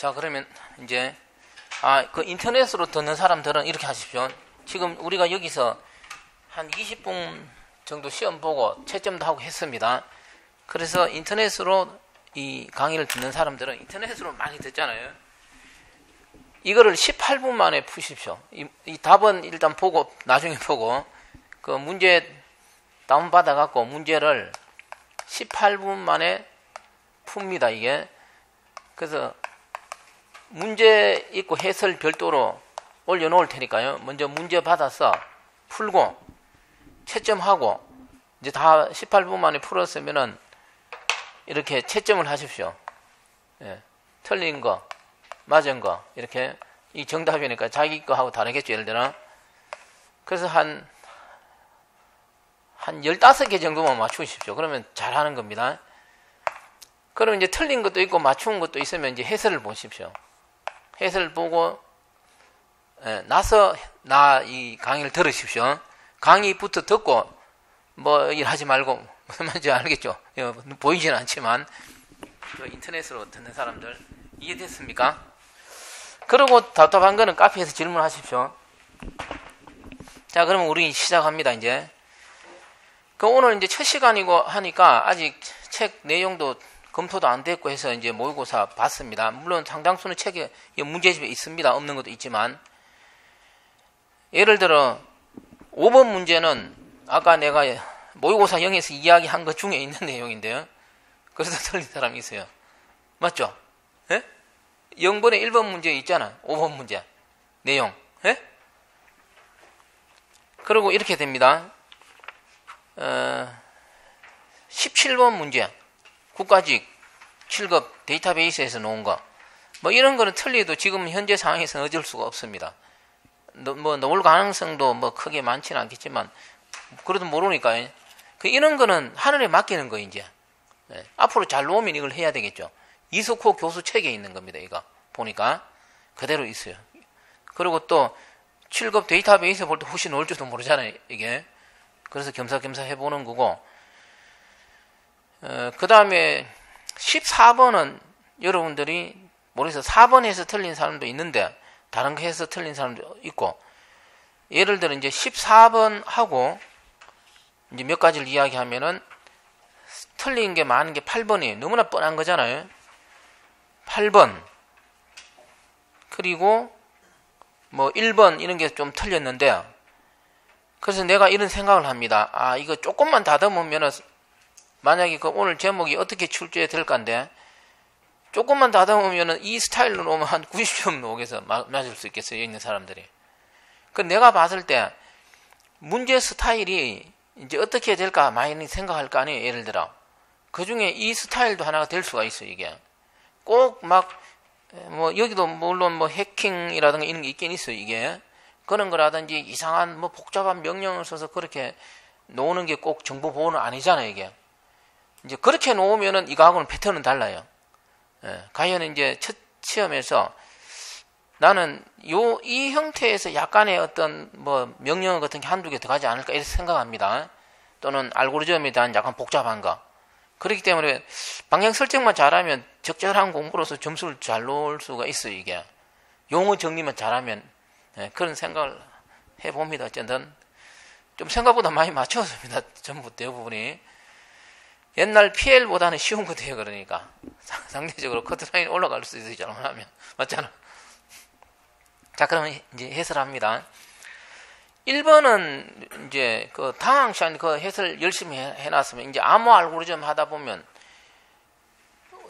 자, 그러면 이제 그 인터넷으로 듣는 사람들은 이렇게 하십시오. 지금 우리가 여기서 한 20분 정도 시험 보고 채점도 하고 했습니다. 그래서 인터넷으로 이 강의를 듣는 사람들은 인터넷으로 많이 듣잖아요. 이거를 18분 만에 푸십시오. 이 답은 일단 보고 나중에 보고 그 문제 다운받아 갖고 문제를 18분 만에 풉니다. 이게 그래서 문제 있고 해설 별도로 올려놓을 테니까요. 먼저 문제 받아서 풀고 채점하고 이제 다 18분 만에 풀었으면은 이렇게 채점을 하십시오. 예. 틀린 거, 맞은 거 이렇게 이 정답이니까 자기 거하고 다르겠죠. 예를 들어 그래서 한 15개 정도만 맞추십시오. 그러면 잘하는 겁니다. 그럼 이제 틀린 것도 있고 맞춘 것도 있으면 이제 해설을 보십시오. 해설 보고 나서 이 강의를 들으십시오. 강의부터 듣고 뭐 일하지 말고 무슨 말인지 알겠죠? 보이지는 않지만 그 인터넷으로 듣는 사람들 이해됐습니까? 그리고 답답한 거는 카페에서 질문하십시오. 자, 그러면 우리 시작합니다. 이제 그 오늘 이제 첫 시간이고 하니까 아직 책 내용도 검토도 안 됐고 해서 이제 모의고사 봤습니다. 물론 상당수는 책에 문제집에 있습니다. 없는 것도 있지만 예를 들어 5번 문제는 아까 내가 모의고사 0에서 이야기한 것 중에 있는 내용인데요. 그래서 틀린 사람이 있어요. 맞죠? 예? 0번에 1번 문제 있잖아. 5번 문제 내용. 예? 그리고 이렇게 됩니다. 17번 문제 국가직 7급 데이터베이스에서 놓은 거 뭐 이런 거는 틀려도 지금 현재 상황에서는 어쩔 수가 없습니다. 뭐 나올 가능성도 뭐 크게 많지는 않겠지만 그래도 모르니까 이런 거는 하늘에 맡기는 거 이제 앞으로 잘 놓으면 이걸 해야 되겠죠. 이석호 교수 책에 있는 겁니다. 이거 보니까 그대로 있어요. 그리고 또 7급 데이터베이스 볼 때 혹시 놓을 줄도 모르잖아요. 이게 그래서 겸사겸사 해보는 거고 그 다음에 14번은 여러분들이 모르겠어요. 4번에서 틀린 사람도 있는데 다른 거 해서 틀린 사람도 있고 예를 들어 이제 14번하고 이제 몇 가지를 이야기하면은 틀린 게 많은 게 8번이에요. 너무나 뻔한 거잖아요. 8번 그리고 뭐 1번 이런 게 좀 틀렸는데 그래서 내가 이런 생각을 합니다. 이거 조금만 다듬으면은 만약에 그 오늘 제목이 어떻게 출제해 될 건데 조금만 다듬으면은 이 스타일로 놓으면 한 90점 나오겠어. 맞을 수 있겠어요. 여기 있는 사람들이. 그 내가 봤을 때 문제 스타일이 이제 어떻게 될까 많이 생각할 거 아니에요. 예를 들어 그 중에 이 스타일도 하나가 될 수가 있어요. 이게 꼭 막 뭐 여기도 물론 뭐 해킹이라든가 이런 게 있긴 있어요. 이게 그런 거라든지 이상한 뭐 복잡한 명령을 써서 그렇게 놓는 게 꼭 정보 보호는 아니잖아요. 이게 이제 그렇게 놓으면은 이거하고는 패턴은 달라요. 과연 이제 첫 시험에서 나는 이 형태에서 약간의 어떤 뭐 명령 같은 게 한두 개 들어가지 않을까 이렇게 생각합니다. 또는 알고리즘에 대한 약간 복잡한 거. 그렇기 때문에 방향 설정만 잘하면 적절한 공부로서 점수를 잘 놓을 수가 있어요. 이게 용어 정리만 잘하면 그런 생각을 해봅니다. 어쨌든 좀 생각보다 많이 맞췄습니다. 전부 대부분이. 옛날 PL보다는 쉬운 거 돼요. 그러니까 상대적으로 커트라인 올라갈 수 있어요. 잘못하면. 맞잖아. 자, 그러면 이제 해설합니다. 1번은 이제 그 당황 시간 그 해설 열심히 해놨으면 이제 암호 알고리즘 하다 보면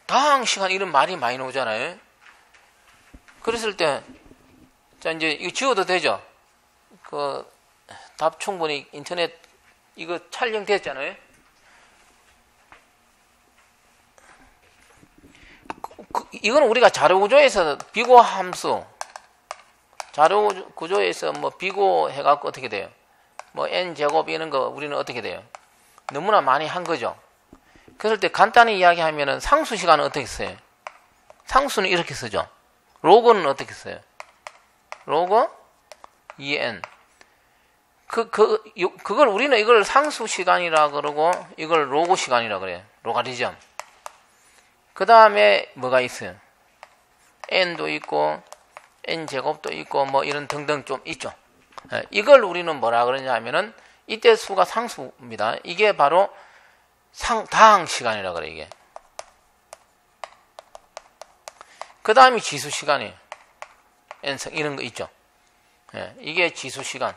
당황 시간 이런 말이 많이 나오잖아요. 그랬을 때 자 이제 이거 지워도 되죠. 그 답 충분히 인터넷 이거 촬영됐잖아요. 이건 우리가 자료 구조에서 비고 함수 자료 구조에서 뭐 비고해갖고 어떻게 돼요? 뭐 n제곱 이런 거 우리는 어떻게 돼요? 너무나 많이 한 거죠. 그럴 때 간단히 이야기하면은 상수 시간은 어떻게 써요? 상수는 이렇게 쓰죠. 로그는 어떻게 써요? 로그 2n. 그걸 우리는 이걸 상수 시간이라 그러고 이걸 로그 시간이라 그래요. 로가리즘. 그 다음에 뭐가 있어요? n도 있고 n제곱도 있고 뭐 이런 등등 좀 있죠. 이걸 우리는 뭐라 그러냐 하면은 이때 수가 상수입니다. 이게 바로 다항 시간이라 그래 이게. 그 다음이 지수 시간이에요. n승 이런 거 있죠. 이게 지수 시간.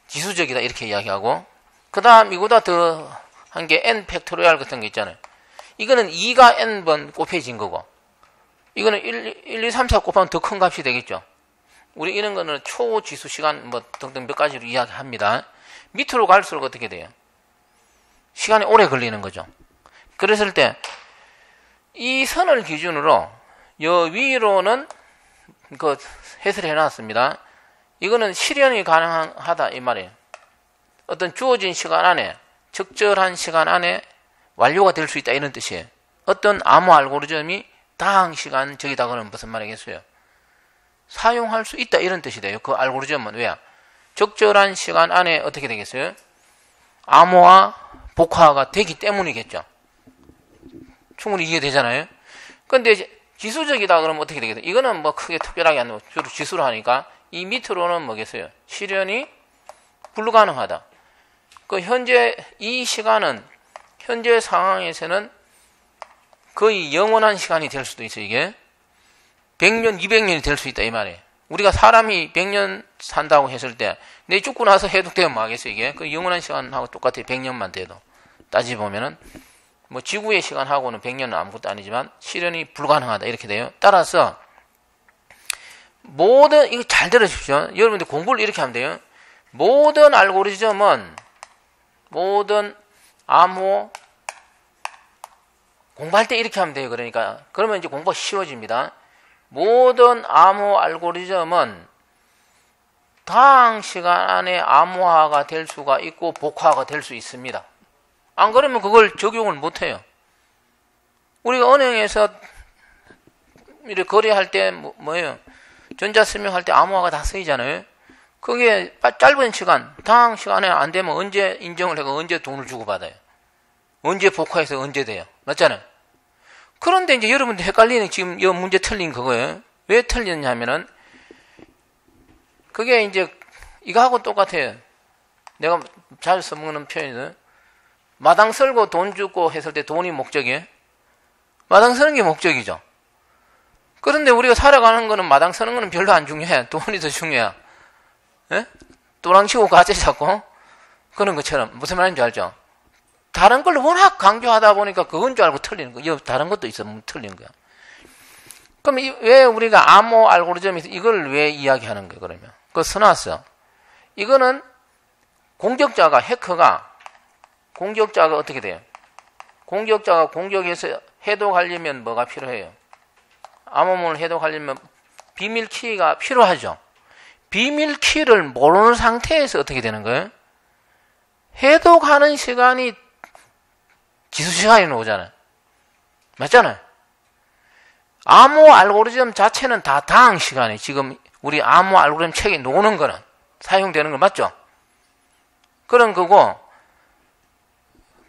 지수적이다 이렇게 이야기하고, 그 다음 이거보다 더 한 게 n 팩토리얼 같은 거 있잖아요. 이거는 2가 n번 곱해진 거고, 이거는 1, 2, 3, 4 곱하면 더 큰 값이 되겠죠. 우리 이런 거는 초지수 시간 뭐 등등 몇 가지로 이야기합니다. 밑으로 갈수록 어떻게 돼요? 시간이 오래 걸리는 거죠. 그랬을 때 이 선을 기준으로 여 위로는 그 해설해 놨습니다. 이거는 실현이 가능하다 이 말이에요. 어떤 주어진 시간 안에, 적절한 시간 안에 완료가 될 수 있다 이런 뜻이에요. 어떤 암호 알고리즘이 다항 시간 저기다 그러면 무슨 말이겠어요? 사용할 수 있다 이런 뜻이 돼요. 그 알고리즘은 왜? 적절한 시간 안에 어떻게 되겠어요? 암호화, 복화가 되기 때문이겠죠. 충분히 이해되잖아요. 근데 지수적이다 그러면 어떻게 되겠어요? 이거는 뭐 크게 특별하게 안 나오고 주로 지수로 하니까 이 밑으로는 뭐겠어요? 실현이 불가능하다. 그 현재 이 시간은 현재 상황에서는 거의 영원한 시간이 될 수도 있어요. 이게 100년, 200년이 될 수 있다 이 말이에요. 우리가 사람이 100년 산다고 했을 때 내 죽고 나서 해독되면 뭐 하겠어요 이게? 그 영원한 시간하고 똑같아요. 100년만 돼도. 따지보면은 뭐 지구의 시간하고는 100년은 아무것도 아니지만 실현이 불가능하다 이렇게 돼요. 따라서 모든, 이거 잘 들으십시오. 여러분들 공부를 이렇게 하면 돼요. 모든 알고리즘은, 모든 암호 공부할 때 이렇게 하면 돼요. 그러니까 그러면 이제 공부가 쉬워집니다. 모든 암호 알고리즘은 다항 시간 안에 암호화가 될 수가 있고 복화가 될 수 있습니다. 안 그러면 그걸 적용을 못 해요. 우리가 은행에서 이렇게 거래할 때 뭐예요? 전자서명할 때 암호화가 다 쓰이잖아요. 그게 짧은 시간, 다항 시간에 안 되면 언제 인정을 하고 언제 돈을 주고 받아요. 언제 복화해서 언제 돼요. 맞잖아요. 그런데 이제 여러분들 헷갈리는 지금 이 문제 틀린 그거예요. 왜 틀렸냐면은 그게 이제 이거하고 똑같아요. 내가 잘 써먹는 표현이거든. 마당 쓸고 돈 주고 했을 때 돈이 목적이에요. 마당 쓰는 게 목적이죠. 그런데 우리가 살아가는 거는 마당 쓰는 거는 별로 안 중요해. 돈이 더 중요해. 예? 또랑치고 가재 잡고 그런 것처럼 무슨 말인지 알죠? 다른 걸 워낙 강조하다 보니까 그건 줄 알고 틀리는 거예요. 다른 것도 있으면 틀린 거야. 그럼 왜 우리가 암호 알고리즘에서 이걸 왜 이야기하는 거예요? 그러면 그거 써놨어. 이거는 공격자가, 해커가 공격자가 어떻게 돼요? 공격자가 공격해서 해독하려면 뭐가 필요해요? 암호문을 해독하려면 비밀키가 필요하죠. 비밀키를 모르는 상태에서 어떻게 되는 거예요? 해독하는 시간이 지수시간이 나오잖아요. 맞잖아요. 암호 알고리즘 자체는 다 다항 시간에 지금 우리 암호 알고리즘 책에 나오는 거는 사용되는 거 맞죠? 그런 거고,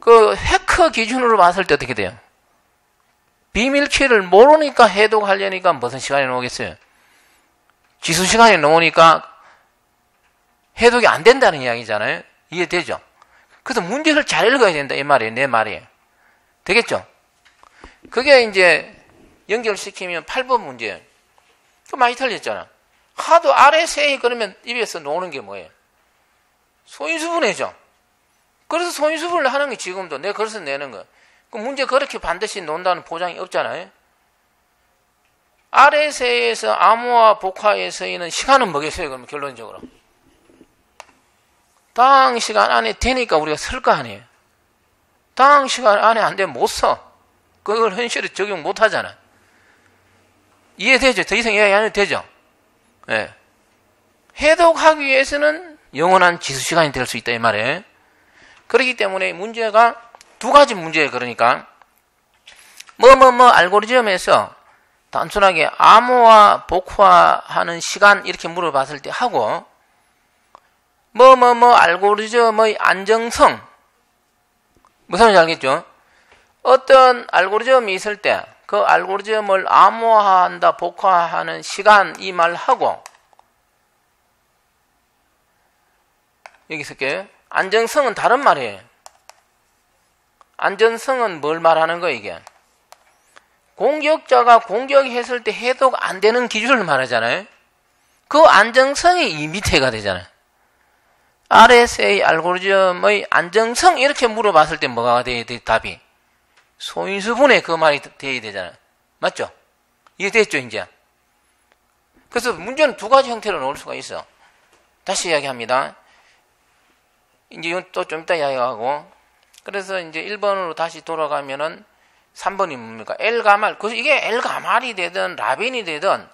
그 해커 기준으로 봤을 때 어떻게 돼요? 비밀키를 모르니까 해독하려니까 무슨 시간이 나오겠어요? 지수 시간이 나오니까 해독이 안 된다는 이야기잖아요. 이해되죠? 그래서 문제를 잘 읽어야 된다 이 말이에요. 내 말이에요. 되겠죠? 그게 이제 연결시키면 8번 문제예요. 그 많이 틀렸잖아. 하도 RSA 그러면 입에서 나오는 게 뭐예요? 소인수분해죠. 그래서 소인수분을 하는 게 지금도 내가 그래서 내는 거야. 그 문제 그렇게 반드시 논다는 보장이 없잖아요. RSA에서 암호화 복화에 쓰이는 시간은 뭐겠어요? 그러면 결론적으로 다항 시간 안에 되니까 우리가 쓸 거 아니에요. 다항 시간 안에 안 되면 못 써. 그걸 현실에 적용 못 하잖아. 이해되죠? 더 이상 이야기 안 해도 되죠? 네. 해독하기 위해서는 영원한 지수 시간이 될 수 있다 이 말이에요. 그렇기 때문에 문제가 두 가지 문제예요. 그러니까 알고리즘에서 단순하게 암호화 복화하는 시간 이렇게 물어봤을 때 하고 알고리즘의 안정성 무슨 말인지 알겠죠? 어떤 알고리즘이 있을 때 그 알고리즘을 암호화한다, 복화하는 시간 이 말하고 여기 쓸게요. 안정성은 다른 말이에요. 안전성은 뭘 말하는 거예요, 이게? 공격자가 공격했을 때 해독 안 되는 기준을 말하잖아요. 그 안정성이 이 밑에가 되잖아요. RSA 알고리즘의 안정성 이렇게 물어봤을 때 뭐가 돼야 돼? 답이 소인수분해 그 말이 돼야 되잖아요. 맞죠? 이해됐죠 이제? 그래서 문제는 두 가지 형태로 넣을 수가 있어. 다시 이야기합니다. 이제 또 좀 이따 이야기하고, 그래서 이제 1번으로 다시 돌아가면은 3번이 뭡니까? 엘가말. 그래서 이게 엘가말이 되든 라빈이 되든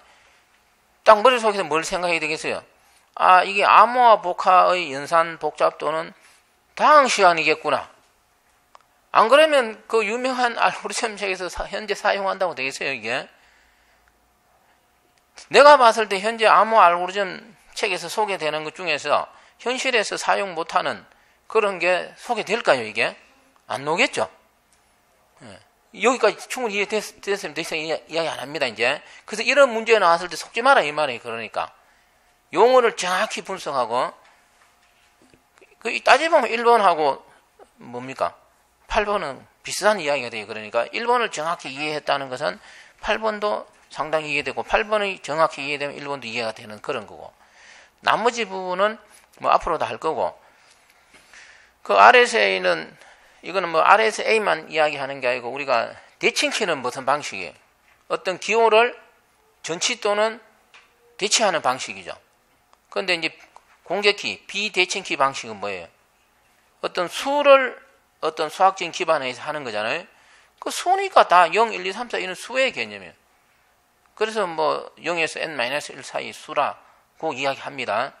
딱 머릿속에서 뭘 생각해야 되겠어요? 아, 이게 암호화 복화의 연산 복잡도는 다항 시간이겠구나. 안 그러면 그 유명한 알고리즘 책에서 현재 사용한다고 되겠어요, 이게? 내가 봤을 때 현재 암호 알고리즘 책에서 소개되는 것 중에서 현실에서 사용 못하는 그런 게 소개될까요, 이게? 안 나오겠죠? 여기까지 충분히 이해됐으면 더 이상 이야기 안 합니다, 이제. 그래서 이런 문제가 나왔을 때 속지 마라, 이 말이에요, 그러니까. 용어를 정확히 분석하고, 따져보면 1번하고 뭡니까? 8번은 비슷한 이야기가 돼요. 그러니까 1번을 정확히 이해했다는 것은 8번도 상당히 이해되고, 8번이 정확히 이해되면 1번도 이해가 되는 그런 거고. 나머지 부분은 뭐 앞으로도 할 거고, 그 RSA는, 이거는 뭐 RSA만 이야기하는 게 아니고, 우리가 대칭키는 무슨 방식이에요? 어떤 기호를 전치 또는 대치하는 방식이죠. 그런데 이제 공개키, 비대칭키 방식은 뭐예요? 어떤 수를 어떤 수학적인 기반에서 하는 거잖아요. 그 수니까 다 0, 1, 2, 3, 4 이런 수의 개념이에요. 그래서 뭐 0에서 n-1 사이 수라고 이야기합니다.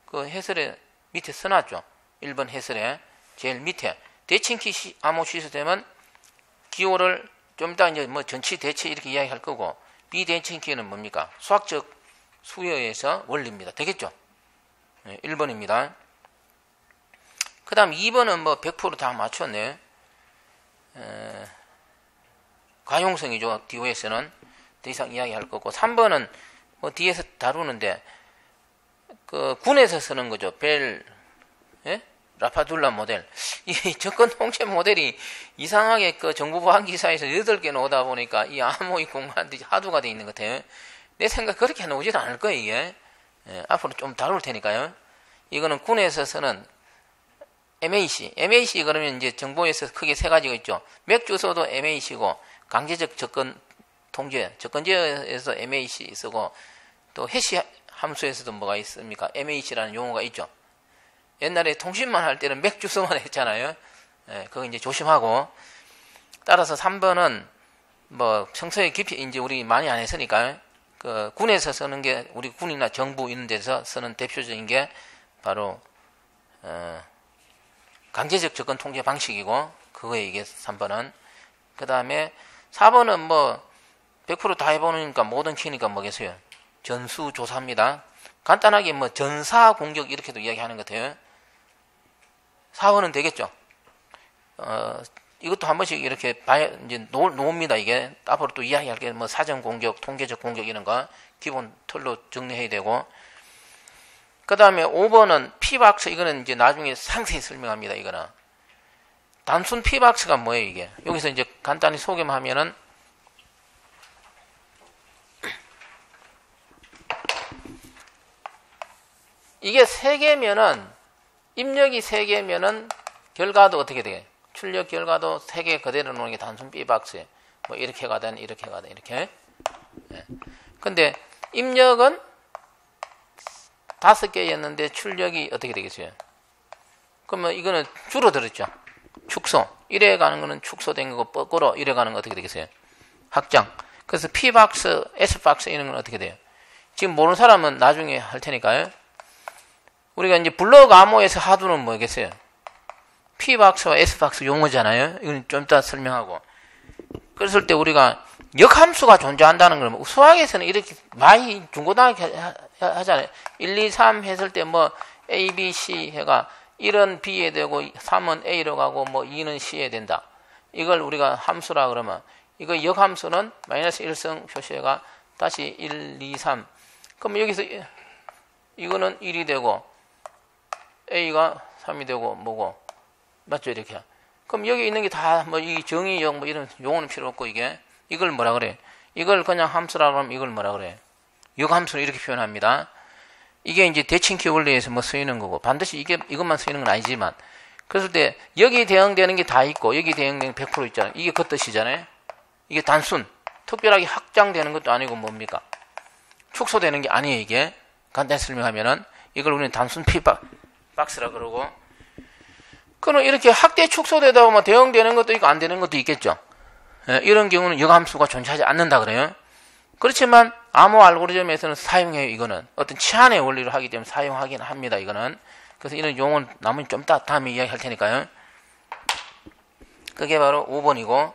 그 해설에 밑에 써놨죠. 1번 해설에 제일 밑에 대칭키 암호 시스템은 기호를 좀 이따 이제 뭐 전치 대치 이렇게 이야기할 거고, 비대칭키는 뭡니까? 수학적 수요에서 원리입니다. 되겠죠? 1번입니다. 그 다음 2번은 뭐 100% 다 맞췄네. 가용성이죠. DOS는 더 이상 이야기할 거고, 3번은 뭐 뒤에서 다루는데 그 군에서 쓰는 거죠. 벨, 예? 라파둘라 모델. 이 접근 통제 모델이 이상하게 그 정부 보안 기사에서 8개 나오다 보니까 이 암호의 공간들이 하도가 돼 있는 것 같아요. 내 생각 그렇게 나오질 않을 거예요, 이게. 앞으로 좀 다룰 테니까요. 이거는 군에서 쓰는 MAC. MAC 그러면 이제 정보에서 크게 세 가지가 있죠. 맥 주소도 MAC고, 강제적 접근 통제, 접근제에서 MAC 쓰고, 또 해시 함수에서도 뭐가 있습니까? MAC라는 용어가 있죠. 옛날에 통신만 할 때는 맥 주소만 했잖아요. 그거 이제 조심하고. 따라서 3번은 뭐 평소에 깊이 이제 우리 많이 안 했으니까, 그 군에서 쓰는 게, 우리 군이나 정부 이런 데서 쓰는 대표적인 게 바로 강제적 접근 통제 방식이고, 그거에 이게 3번은. 그 다음에 4번은 뭐 100% 다 해보니까 모든 키니까 뭐겠어요? 전수조사입니다. 간단하게 뭐 전사 공격 이렇게도 이야기하는 것 같아요. 4번은 되겠죠? 이것도 한 번씩 이렇게 봐야, 이제 놓습니다, 이게. 앞으로 또 이야기할 게 뭐 사전 공격, 통계적 공격 이런 거 기본 틀로 정리해야 되고. 그 다음에 5번은 P박스, 이거는 이제 나중에 상세히 설명합니다, 이거는. 단순 P박스가 뭐예요, 이게? 여기서 이제 간단히 소개만 하면은, 이게 3개면은, 입력이 3개면은, 결과도 어떻게 돼요? 출력 결과도 3개 그대로 놓는 게 단순 B박스예요. 뭐, 이렇게 가든, 이렇게 가든, 이렇게. 근데, 입력은 5개였는데, 출력이 어떻게 되겠어요? 그러면 이거는 줄어들었죠. 축소. 이래 가는 거는 축소된 거고, 거꾸로 이래 가는 거 어떻게 되겠어요? 확장. 그래서 P박스, S박스 이런 건 어떻게 돼요? 지금 모르는 사람은 나중에 할 테니까요. 우리가 이제 블록 암호에서 하두는 뭐겠어요? P박스와 S박스 용어잖아요. 이건 좀 이따 설명하고. 그랬을 때 우리가 역함수가 존재한다는 걸, 수학에서는 이렇게 많이 중고등학교 하잖아요. 1, 2, 3 했을 때 뭐 A, B, C 해가 1은 B에 되고 3은 A로 가고 뭐 2는 C에 된다. 이걸 우리가 함수라 그러면 이거 역함수는 마이너스 1성 표시가 다시 1, 2, 3. 그럼 여기서 이거는 1이 되고 A가 3이 되고 뭐고 맞죠 이렇게. 그럼 여기 있는 게 다 뭐 이 정의역 뭐 이런 용어는 필요 없고 이걸 뭐라 그래? 이걸 그냥 함수라고 하면 이걸 뭐라 그래? 역함수는 이렇게 표현합니다. 이게 이제 대칭키 원리에서 뭐 쓰이는 거고 반드시 이것만 쓰이는 건 아니지만 그랬을 때 여기 대응되는 게 다 있고 여기 대응되는 게 100% 있잖아요. 이게 그 뜻이잖아요. 이게 단순 특별하게 확장되는 것도 아니고 뭡니까? 축소되는 게 아니에요. 이게 간단히 설명하면은 이걸 우리는 단순 박스라 그러고 그럼 이렇게 확대 축소되다 보면 대응되는 것도 있고 안 되는 것도 있겠죠. 예, 이런 경우는 역함수가 존재하지 않는다 그래요. 그렇지만 암호 알고리즘에서는 사용해요. 이거는 어떤 치안의 원리를 하기 때문에 사용하긴 합니다. 이거는 그래서 이런 용어는 나머지 좀 이따 다음에 이야기할 테니까요. 그게 바로 5번이고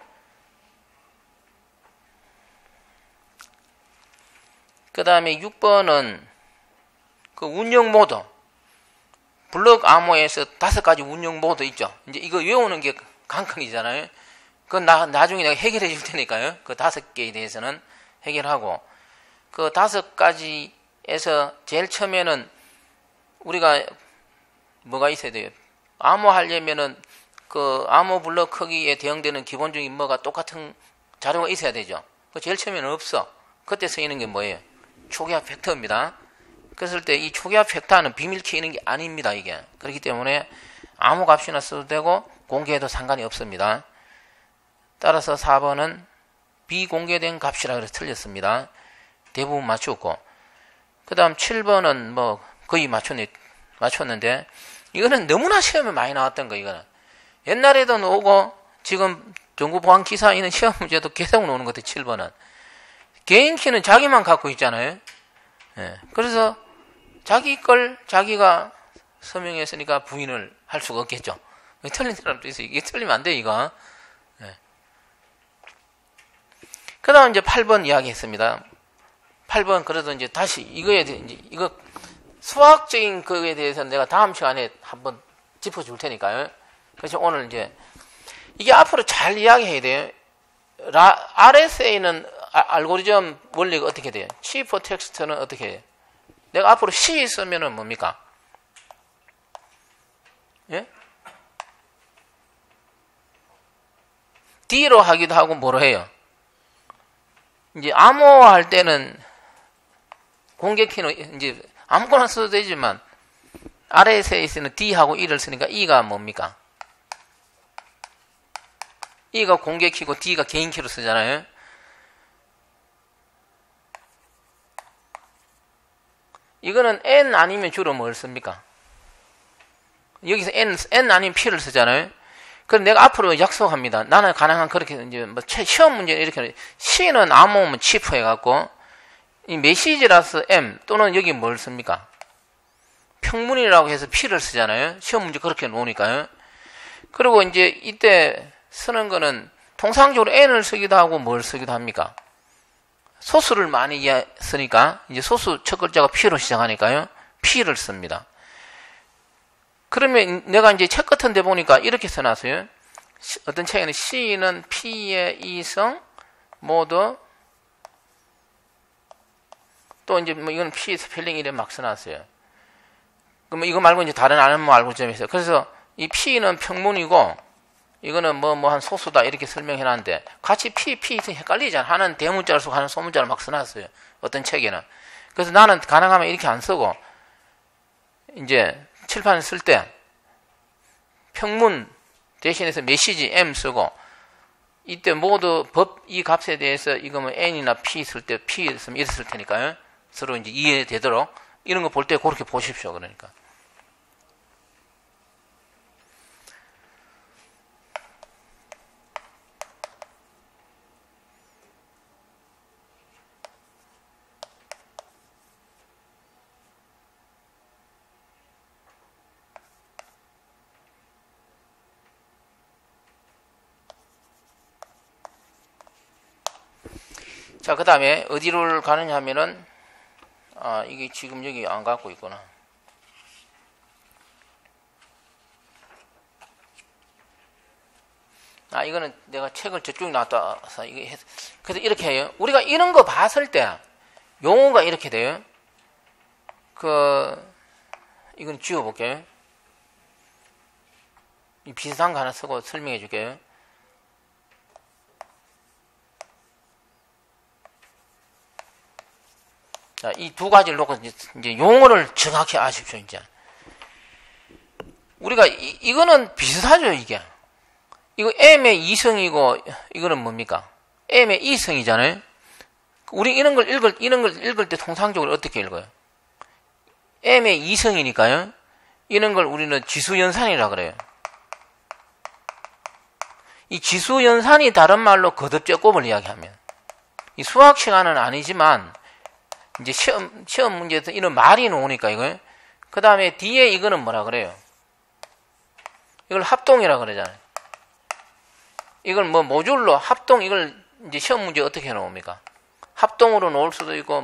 그 다음에 6번은 그 운영 모드 블록 암호에서 5가지 운영 모드 있죠. 이제 이거 외우는 게 관건이잖아요. 그건 나중에 내가 해결해 줄 테니까요. 그 5개에 대해서는 해결하고 그 5가지에서 제일 처음에는 우리가 뭐가 있어야 돼요? 암호 하려면은 그 암호 블록 크기에 대응되는 기본적인 뭐가 똑같은 자료가 있어야 되죠. 그 제일 처음에는 없어. 그때 쓰이는 게 뭐예요? 초기화 팩터입니다. 그랬을 때 이 초기화 팩터는 비밀키 있는 게 아닙니다. 이게 그렇기 때문에 아무 값이나 써도 되고 공개해도 상관이 없습니다. 따라서 4번은 비공개된 값이라 그래서 틀렸습니다. 대부분 맞췄고 그 다음 7번은 뭐 거의 맞췄는데 이거는 너무나 시험에 많이 나왔던 거. 이거는 옛날에도 나오고 지금 정부보안기사 있는 시험 문제도 계속 나오는 것 같아요. 7번은 개인키는 자기만 갖고 있잖아요. 예, 그래서 자기 걸 자기가 서명했으니까 부인을 할 수가 없겠죠. 틀린 사람도 있어요. 이게 틀리면 안 돼 이거. 예. 그 다음 이제 8번 이야기했습니다. 8번 그래도 이제 다시 이거에 대해 이거 수학적인 거에 대해서는 내가 다음 시간에 한번 짚어줄 테니까요. 그래서 오늘 이제 이게 앞으로 잘 이야기해야 돼요. RSA는 알고리즘 원리가 어떻게 돼요? C for text는 어떻게 해요? 내가 앞으로 C 쓰면은 뭡니까? 예? D로 하기도 하고 뭐로 해요? 이제 암호할 때는 공개키는 이제 아무거나 써도 되지만 RSA에서는 D하고 E를 쓰니까 E가 뭡니까? E가 공개키고 D가 개인키로 쓰잖아요. 이거는 N 아니면 주로 뭘 씁니까? 여기서 N 아니면 P를 쓰잖아요. 그럼 내가 앞으로 약속합니다. 나는 가능한 그렇게 이제 뭐 시험 문제는 이렇게 C는 암호면 치프 해갖고 이 메시지라서 M 또는 여기 뭘 씁니까? 평문이라고 해서 P를 쓰잖아요. 시험 문제 그렇게 놓으니까요. 그리고 이제 이때 쓰는 거는 통상적으로 N을 쓰기도 하고 뭘 쓰기도 합니까? 소수를 많이 쓰니까 이제 소수 첫 글자가 P로 시작하니까요. P를 씁니다. 그러면 내가 이제 책 같은 데 보니까 이렇게 써놨어요. 어떤 책에는 C는 P의 이성 모두 또 이제 뭐 이건 P 스펠링 이래 막 써놨어요. 그럼 이거 말고 이제 다른 암호 알고리즘이 있어요. 그래서 이 P는 평문이고 이거는 뭐 한 소수다 이렇게 설명해놨는데 같이 P 헷갈리잖아. 하나는 대문자를 쓰고 하나는 소문자를 막 써놨어요. 어떤 책에는. 그래서 나는 가능하면 이렇게 안 쓰고 이제 칠판을 쓸 때 평문 대신해서 메시지 M 쓰고 이때 모두 이 값에 대해서 이거 뭐 N이나 P 쓸 때 P 쓰면 이렇게 쓸 테니까요. 서로 이제 이해되도록 이런 거 볼 때 그렇게 보십시오. 그러니까. 자, 그 다음에 어디로 가느냐 하면은, 이게 지금 여기 안 갖고 있구나. 이거는 내가 책을 저쪽에 놨다서 이게 그래서 이렇게 해요. 우리가 이런 거 봤을 때 용어가 이렇게 돼요. 이건 지워볼게요. 이 비슷한 거 하나 쓰고 설명해 줄게요. 자, 이 두 가지를 놓고 이제 용어를 정확히 아십시오, 이제. 우리가 이거는 비슷하죠, 이게. 이거 M의 이성이고 이거는 뭡니까? M의 이성이잖아요. 우리 이런 걸 읽을 때 통상적으로 어떻게 읽어요? M의 이성이니까요. 이런 걸 우리는 지수연산이라 그래요. 이 지수연산이 다른 말로 거듭제곱을 이야기하면 이 수학 시간은 아니지만 이제 시험 문제에서 이런 말이 나오니까 이거요. 그 다음에 뒤에 이거는 뭐라 그래요? 이걸 합동이라 그러잖아요. 이걸 뭐 모듈로 합동 이걸 이제 시험 문제 어떻게 나옵니까? 합동으로 놓을 수도 있고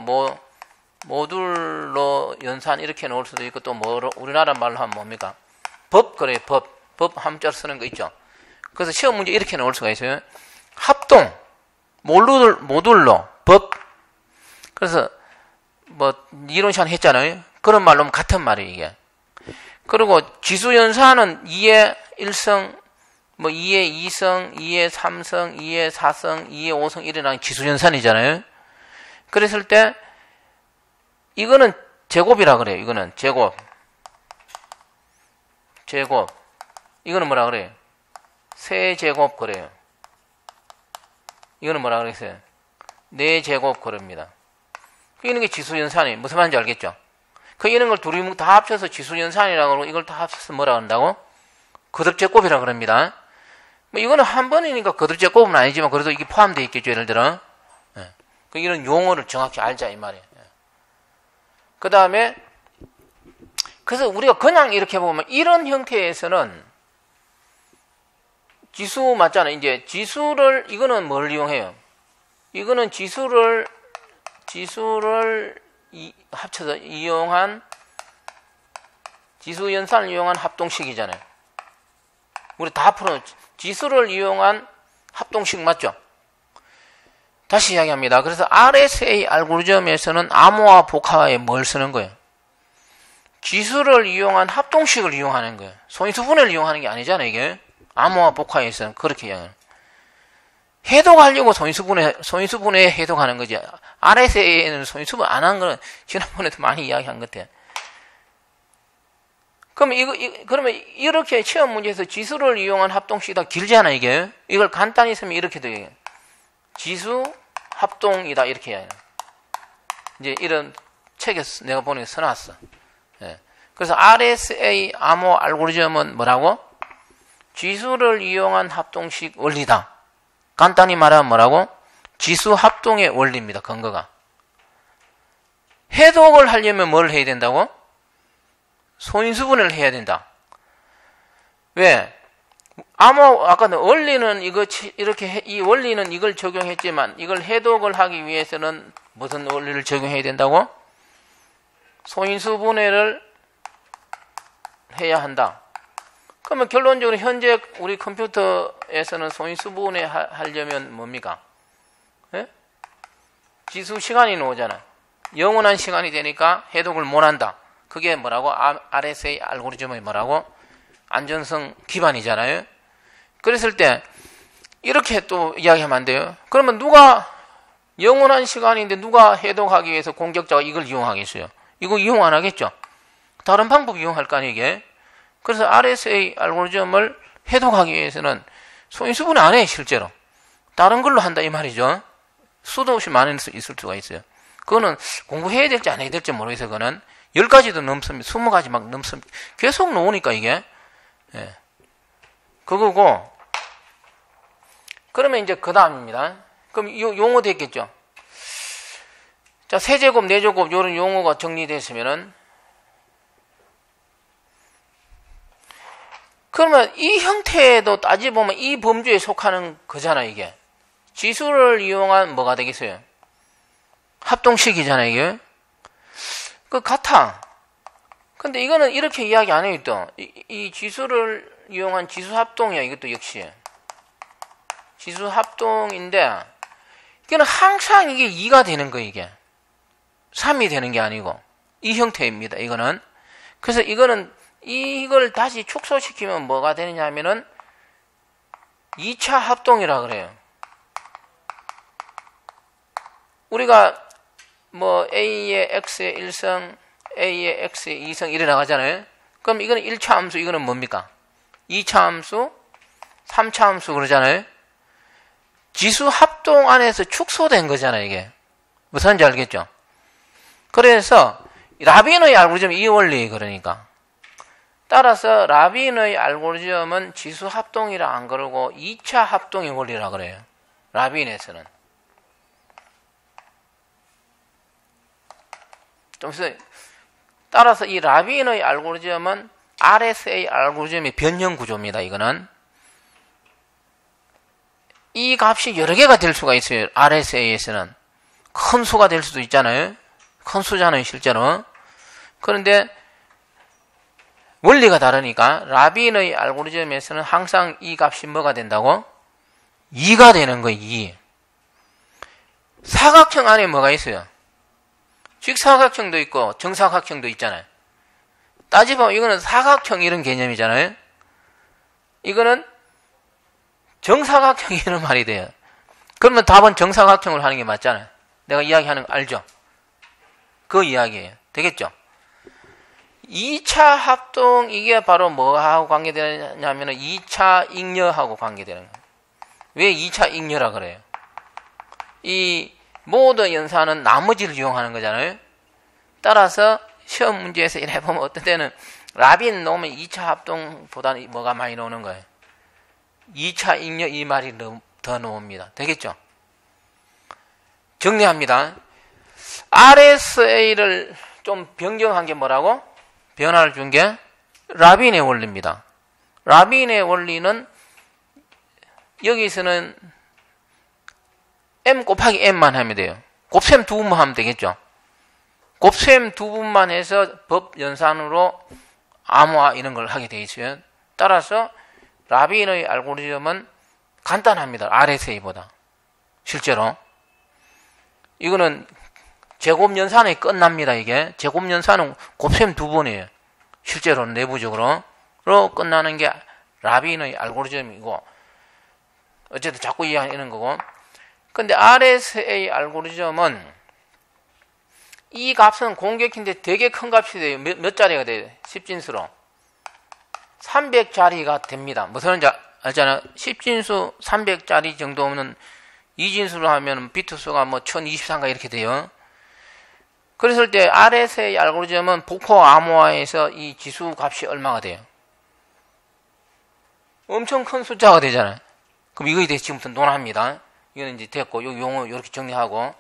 모듈로 연산 이렇게 놓을 수도 있고 또 우리나라 말로 하면 뭡니까? 법 그래요. 법 함자로 쓰는 거 있죠. 그래서 시험 문제 이렇게 나올 수가 있어요. 합동 모듈로 법. 그래서 뭐 이론 시간 했잖아요. 그런 말로 하면 같은 말이에요, 이게. 그리고 지수연산은 2의 1성, 뭐 2의 2성, 2의 3성, 2의 4성, 2의 5성 이런 지수연산이잖아요. 그랬을 때 이거는 제곱이라 그래요. 이거는 제곱. 이거는 뭐라 그래요? 세제곱 그래요. 이거는 뭐라 그랬어요? 4제곱 그럽니다. 이런 게 지수연산이 무슨 말인지 알겠죠? 이런 걸 둘이 다 합쳐서 지수연산이라고 하고 이걸 다 합쳐서 뭐라 한다고? 거듭제곱이라 그럽니다. 뭐 이거는 한 번이니까 거듭제곱은 아니지만 그래도 이게 포함되어 있겠죠, 예를 들어. 예. 이런 용어를 정확히 알자 이 말이에요. 그 다음에 그래서 우리가 그냥 이렇게 보면 이런 형태에서는 지수 맞잖아요. 이제 지수를 이거는 뭘 이용해요? 이거는 지수를 합쳐서 이용한 지수연산을 이용한 합동식이잖아요. 우리 다 풀어 지수를 이용한 합동식 맞죠? 다시 이야기합니다. 그래서 RSA 알고리즘에서는 암호화 복화에 뭘 쓰는 거예요? 지수를 이용한 합동식을 이용하는 거예요. 소인수분해를 이용하는 게 아니잖아요, 이게. 암호화 복화에서는 그렇게 이야기해요. 해독하려고 소인수분해 해독하는 거지. RSA에는 소인수분 안 한 거는 지난번에도 많이 이야기한 것 같아요. 그러면 이렇게 시험 문제에서 지수를 이용한 합동식이다 길잖아, 이게. 이걸 간단히 쓰면 이렇게 돼요. 지수 합동이다 이렇게 해요. 이제 이런 책에 내가 보니까 써놨어. 예. 그래서 RSA 암호 알고리즘은 뭐라고? 지수를 이용한 합동식 원리다. 간단히 말하면 뭐라고? 지수 합동의 원리입니다. 근거가. 해독을 하려면 뭘 해야 된다고? 소인수분해를 해야 된다. 왜? 아까는 원리는 이 원리는 이걸 적용했지만 이걸 해독을 하기 위해서는 무슨 원리를 적용해야 된다고? 소인수분해를 해야 한다. 그러면 결론적으로 현재 우리 컴퓨터에서는 소인수분해 하려면 뭡니까? 예? 지수 시간이 나오잖아. 영원한 시간이 되니까 해독을 못한다. 그게 뭐라고? RSA 알고리즘의 뭐라고? 안전성 기반이잖아요. 그랬을 때 이렇게 또 이야기하면 안 돼요. 그러면 누가 영원한 시간인데 누가 해독하기 위해서 공격자가 이걸 이용하겠어요? 이거 이용 안 하겠죠? 다른 방법 이용할 거 아니에요, 이게? 그래서 RSA 알고리즘을 해독하기 위해서는 소인수분해 안 해, 실제로. 다른 걸로 한다, 이 말이죠. 수도 없이 많이 있을 수가 있어요. 그거는 공부해야 될지 안 해야 될지 모르겠어요, 그거는. 10가지도 넘습니다. 20가지 막 넘습니다. 계속 나오니까, 이게. 예. 그거고, 그러면 이제 그 다음입니다. 그럼 용어 됐겠죠? 자, 세제곱, 네제곱, 요런 용어가 정리됐으면은, 그러면 이 형태에도 따지보면 이 범주에 속하는 거잖아, 이게. 지수를 이용한 뭐가 되겠어요? 합동식이잖아, 이게. 같아. 근데 이거는 이렇게 이야기 안 해요, 또. 이 지수를 이용한 지수 합동이야, 이것도 역시. 지수 합동인데 이거는 항상 이게 2가 되는 거예요. 이게 3이 되는 게 아니고 이 형태입니다. 이거는. 그래서 이걸 다시 축소시키면 뭐가 되느냐 하면은 2차 합동이라 그래요. 우리가 뭐 A의 X의 1성, A의 X의 2성 이래 나가잖아요. 그럼 이거는 1차 함수, 이거는 뭡니까? 2차 함수, 3차 함수 그러잖아요. 지수 합동 안에서 축소된 거잖아요, 이게. 무슨지 알겠죠? 그래서 라빈의 알고리즘 이 원리 그러니까. 따라서 라빈의 알고리즘은 지수 합동이라 안 그러고 2차 합동의 원리라 그래요. 라빈에서는. 따라서 이 라빈의 알고리즘은 RSA 알고리즘의 변형 구조입니다. 이거는 이 값이 여러 개가 될 수가 있어요. RSA에서는 큰 수가 될 수도 있잖아요. 큰 수잖아요, 실제로. 그런데 원리가 다르니까 라빈의 알고리즘에서는 항상 이 값이 뭐가 된다고? 2가 되는 거예요. 2. 사각형 안에 뭐가 있어요? 직사각형도 있고 정사각형도 있잖아요. 따지보면 이거는 사각형 이런 개념이잖아요. 이거는 정사각형 이런 말이 돼요. 그러면 답은 정사각형으로 하는 게 맞잖아요. 내가 이야기하는 거 알죠? 그 이야기예요. 되겠죠? 2차 합동 이게 바로 뭐하고 관계되냐면 2차 잉여하고 관계되는 거예요. 왜 2차 잉여라 그래요? 이 모든 연산은 나머지를 이용하는 거잖아요. 따라서 시험 문제에서 이래 보면 어떤 때는 라빈 놓으면 2차 합동보다는 뭐가 많이 나오는 거예요. 2차 잉여 이 말이 더 나옵니다. 되겠죠? 정리합니다. RSA를 좀 변경한 게 뭐라고? 변화를 준 게 라빈의 원리입니다. 라빈의 원리는 여기서는 m 곱하기 n만 하면 돼요. 곱셈 두 분만 하면 되겠죠. 곱셈 두 분만 해서 법 연산으로 암호화 이런 걸 하게 돼 있어요. 따라서 라빈의 알고리즘은 간단합니다. RSA보다. 실제로. 이거는 제곱 연산에 끝납니다. 이게. 제곱 연산은 곱셈 두 번이에요. 실제로는 내부적으로. 끝나는 게 라빈의 알고리즘이고. 어쨌든 자꾸 이해하는 거고. 근데 RSA 알고리즘은 이 값은 공격인데 되게 큰 값이 돼요. 몇 자리가 돼요? 10진수로. 300자리가 됩니다. 무슨 말인지 알잖아요. 10진수 300자리 정도면 2진수로 하면 비트수가 뭐 1023가 이렇게 돼요. 그랬을 때 RSA 알고리즘은 복호 암호화에서 이 지수 값이 얼마가 돼요? 엄청 큰 숫자가 되잖아요. 그럼 이거에 대해서 지금부터 논합니다. 이거는 이제 됐고, 요 용어 이렇게 정리하고.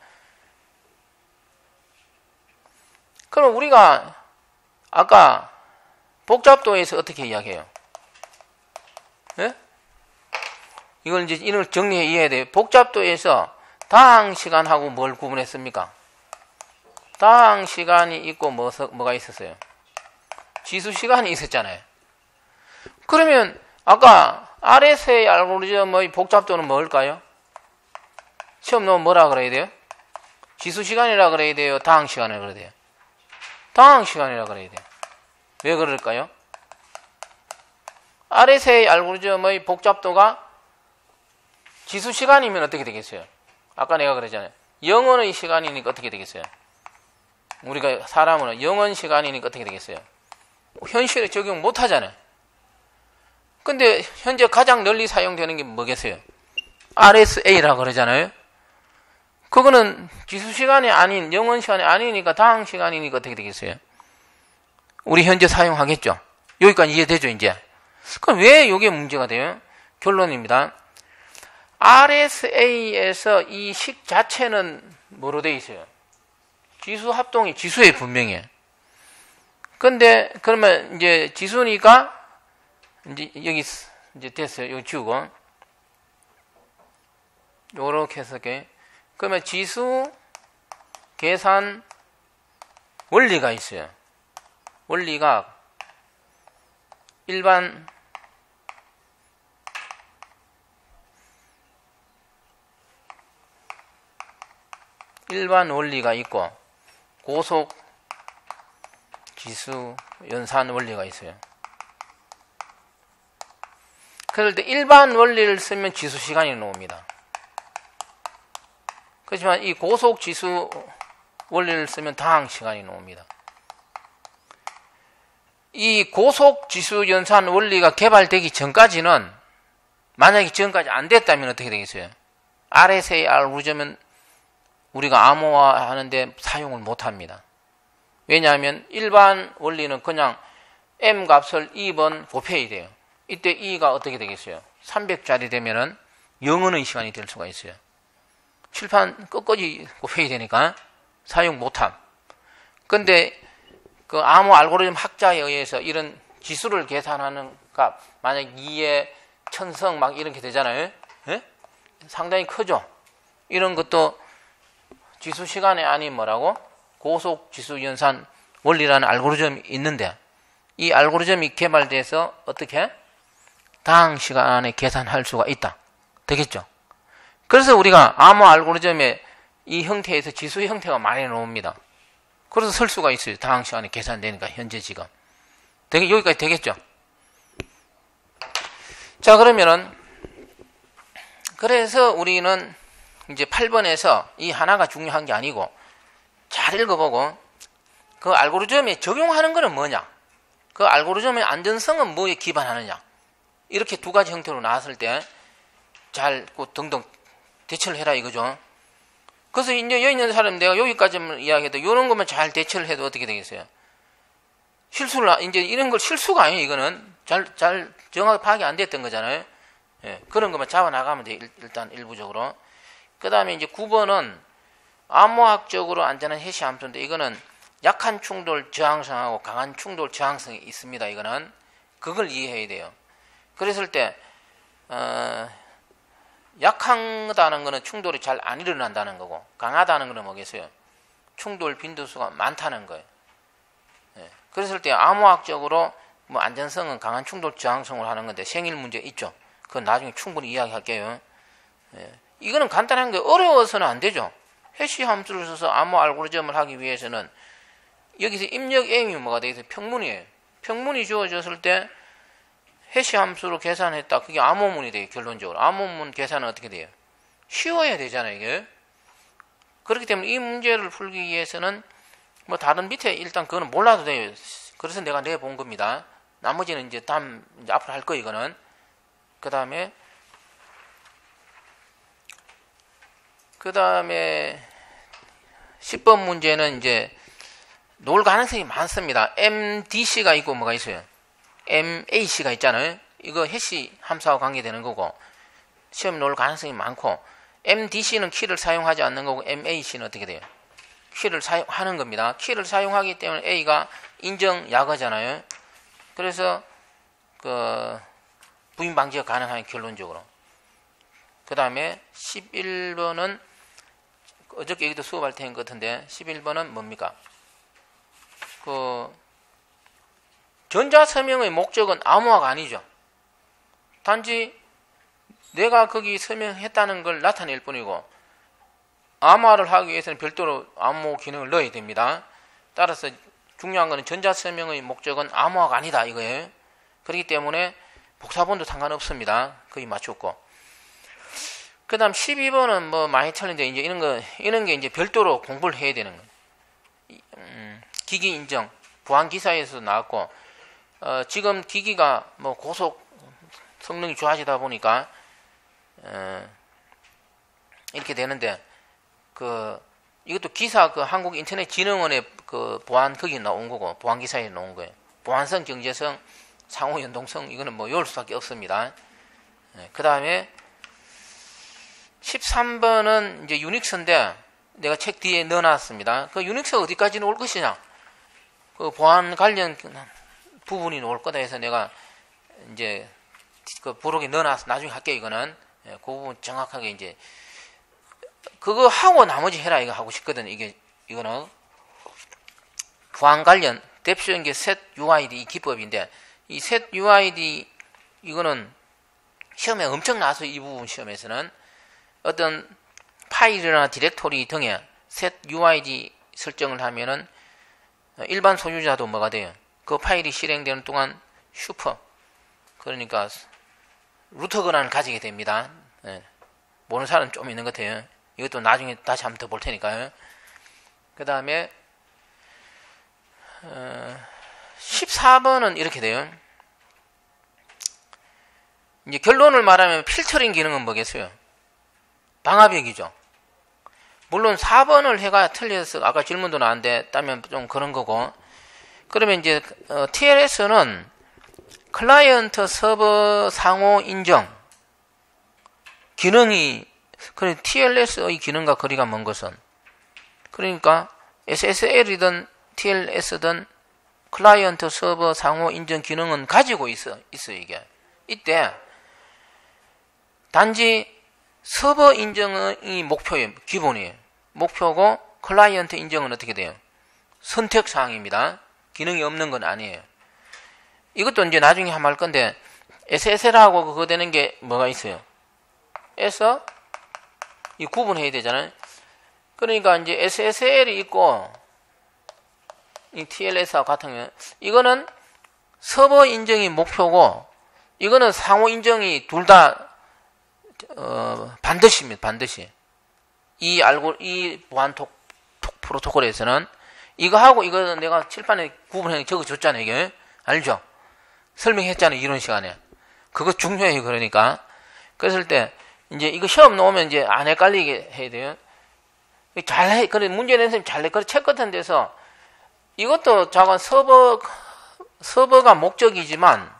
그럼 우리가 아까 복잡도에서 어떻게 이야기해요? 예? 이걸 이제 이걸 정리해 이해해야 돼요. 복잡도에서 다항 시간하고 뭘 구분했습니까? 다항 시간이 있고 뭐가 있었어요? 지수 시간이 있었잖아요. 그러면 아까 RSA 알고리즘의 복잡도는 뭘까요? 시험 넣으면 뭐라 그래야 돼요? 지수 시간이라 그래야 돼요? 다항 시간이라 그래야 돼요? 다항 시간이라 그래야 돼요. 왜 그럴까요? RSA 알고리즘의 복잡도가 지수 시간이면 어떻게 되겠어요? 아까 내가 그랬잖아요. 영원의 시간이니까 어떻게 되겠어요? 우리가 사람은 영원 시간이니까 어떻게 되겠어요? 현실에 적용 못 하잖아요. 근데 현재 가장 널리 사용되는 게 뭐겠어요? RSA라고 그러잖아요. 그거는 지수 시간이 아닌, 영원 시간이 아니니까 다항 시간이니까 어떻게 되겠어요? 우리 현재 사용하겠죠? 여기까지 이해되죠, 이제? 그럼 왜 이게 문제가 돼요? 결론입니다. RSA에서 이 식 자체는 뭐로 되어 있어요? 지수 합동이 지수에 분명해. 근데, 그러면 이제 지수니까, 이제 여기, 이제 됐어요. 여기 지우고. 요렇게 해서, 그러면 지수 계산 원리가 있어요. 원리가 일반 일반 원리가 있고 고속 지수 연산 원리가 있어요. 그럴 때 일반 원리를 쓰면 지수 시간이 나옵니다. 그렇지만 이 고속 지수 원리를 쓰면 당항 시간이 나옵니다. 이 고속 지수 연산 원리가 개발되기 전까지는, 만약에 지금까지 안 됐다면 어떻게 되겠어요? RSA 알고리즘은 우리가 암호화하는데 사용을 못합니다. 왜냐하면 일반 원리는 그냥 M 값을 2번 곱해야 돼요. 이때 E가 어떻게 되겠어요? 300짜리 되면은 0원의 시간이 될 수가 있어요. 칠판 끝까지 곱해야 되니까 사용 못함. 근데 그 암호 알고리즘 학자에 의해서 이런 지수를 계산하는 값, 만약 2의 천성 막 이렇게 되잖아요. 예? 상당히 크죠? 이런 것도 지수 시간에 아닌 뭐라고? 고속 지수 연산 원리라는 알고리즘이 있는데, 이 알고리즘이 개발돼서 어떻게? 당항 시간에 계산할 수가 있다. 되겠죠? 그래서 우리가 암호 알고리즘의 이 형태에서 지수 형태가 많이 나옵니다. 그래서 쓸 수가 있어요. 당항 시간에 계산되니까, 현재 지금. 여기까지 되겠죠? 자, 그러면은, 그래서 우리는 이제 8번에서 이 하나가 중요한 게 아니고, 잘 읽어보고, 그 알고리즘에 적용하는 거는 뭐냐? 그 알고리즘의 안전성은 뭐에 기반하느냐? 이렇게 두 가지 형태로 나왔을 때, 잘, 등등 대처를 해라 이거죠. 그래서 이제 여기 있는 사람 내가 여기까지만 이야기해도 이런 것만 잘 대처를 해도 어떻게 되겠어요? 실수를, 이제 이런 걸 실수가 아니에요, 이거는. 잘 정확히 파악이 안 됐던 거잖아요. 예, 그런 것만 잡아나가면 돼요, 일단 일부적으로. 그 다음에 이제 9번은 암호학적으로 안전한 해시 함수인데, 이거는 약한 충돌 저항성하고 강한 충돌 저항성이 있습니다, 이거는. 그걸 이해해야 돼요. 그랬을 때, 약하다는 거는 충돌이 잘 안 일어난다는 거고, 강하다는 거는 뭐겠어요? 충돌 빈도수가 많다는 거예요. 예. 그랬을 때 암호학적으로 뭐 안전성은 강한 충돌 저항성을 하는 건데, 생일 문제 있죠. 그건 나중에 충분히 이야기할게요. 예. 이거는 간단한 게 어려워서는 안 되죠. 해시 함수를 써서 암호 알고리즘을 하기 위해서는 여기서 입력 M이 뭐가 되겠어요? 평문이에요. 평문이 주어졌을 때 해시 함수로 계산했다. 그게 암호문이 돼요, 결론적으로. 암호문 계산은 어떻게 돼요? 쉬워야 되잖아요, 이게. 그렇기 때문에 이 문제를 풀기 위해서는 뭐 다른 밑에 일단 그거는 몰라도 돼요. 그래서 내가 내본 겁니다. 나머지는 이제 이제 앞으로 할 거예요, 이거는. 그 다음에 10번 문제는 이제 놓을 가능성이 많습니다. MDC가 있고 뭐가 있어요? MAC가 있잖아요. 이거 해시 함수하고 관계되는 거고, 시험에 놓을 가능성이 많고, MDC는 키를 사용하지 않는 거고, MAC는 어떻게 돼요? 키를 사용하는 겁니다. 키를 사용하기 때문에 A가 인정 약어잖아요. 그래서 그 부인 방지가 가능한 결론적으로. 그 다음에 11번은 어저께 여기도 수업할 텐 것 같은데, 11번은 뭡니까? 전자서명의 목적은 암호화가 아니죠. 단지 내가 거기 서명했다는 걸 나타낼 뿐이고, 암호화를 하기 위해서는 별도로 암호 기능을 넣어야 됩니다. 따라서 중요한 것은 전자서명의 목적은 암호화가 아니다 이거예요. 그렇기 때문에 복사본도 상관없습니다. 거의 맞췄고. 그 다음 12번은 뭐 많이 틀린데, 이제 이런 게 이제 별도로 공부를 해야 되는 거예요. 기기 인정, 보안 기사에서 나왔고, 지금 기기가 뭐 고속 성능이 좋아지다 보니까, 이렇게 되는데, 이것도 기사 한국인터넷진흥원의 보안 거기 나온 거고, 보안 기사에 나온 거예요. 보안성, 경제성, 상호 연동성, 이거는 뭐 외울 수밖에 없습니다. 그 다음에 13번은 이제 유닉스인데, 내가 책 뒤에 넣어놨습니다. 그 유닉스가 어디까지 나올 것이냐? 그 보안 관련 부분이 나올 거다 해서 내가 이제 그 부록에 넣어놨어. 나중에 할게요, 이거는. 그 부분 정확하게 이제 그거 하고 나머지 해라 이거 하고 싶거든. 이거는 보안 관련 대표적인 게 set UID 이 기법인데, 이 set UID 이거는 시험에 엄청 나와서 이 부분 시험에서는 어떤 파일이나 디렉토리 등에 set uid 설정을 하면은 일반 소유자도 뭐가 돼요? 그 파일이 실행되는 동안 슈퍼, 그러니까 루터 권한을 가지게 됩니다. 예. 모르는 사람은 좀 있는 것 같아요. 이것도 나중에 다시 한번 더 볼 테니까요. 그 다음에 14번은 이렇게 돼요. 이제 결론을 말하면 필터링 기능은 뭐겠어요? 방화벽이죠. 물론 4번을 해가 틀려서 아까 질문도 나왔는데 따면 좀 그런 거고, 그러면 이제 TLS는 클라이언트 서버 상호 인정 기능이, 그래 TLS의 기능과 거리가 먼 것은, 그러니까 SSL이든 TLS든 클라이언트 서버 상호 인정 기능은 가지고 있어 이게. 이때 단지 서버 인정이 목표예요. 기본이에요. 목표고 클라이언트 인정은 어떻게 돼요? 선택사항입니다. 기능이 없는 건 아니에요. 이것도 이제 나중에 한번 할 건데, SSL하고 그거 되는 게 뭐가 있어요? 에서 이 구분해야 되잖아요. 그러니까 이제 SSL이 있고 이 TLS하고 같은 경우, 이거는 서버 인정이 목표고 이거는 상호 인정이 둘 다 반드시입니다. 반드시. 이 보안 프로토콜에서는 이거하고 이거는 내가 칠판에 구분해 적어줬잖아요. 이게 알죠? 설명했잖아요. 이런 시간에. 그거 중요해요. 그러니까 그랬을 때 이제 이거 시험 나오면 이제 안 헷갈리게 해야 돼요. 잘해. 그래 문제 낸 선생님 잘해. 그래 책 같은 데서 이것도 작은 서버가 목적이지만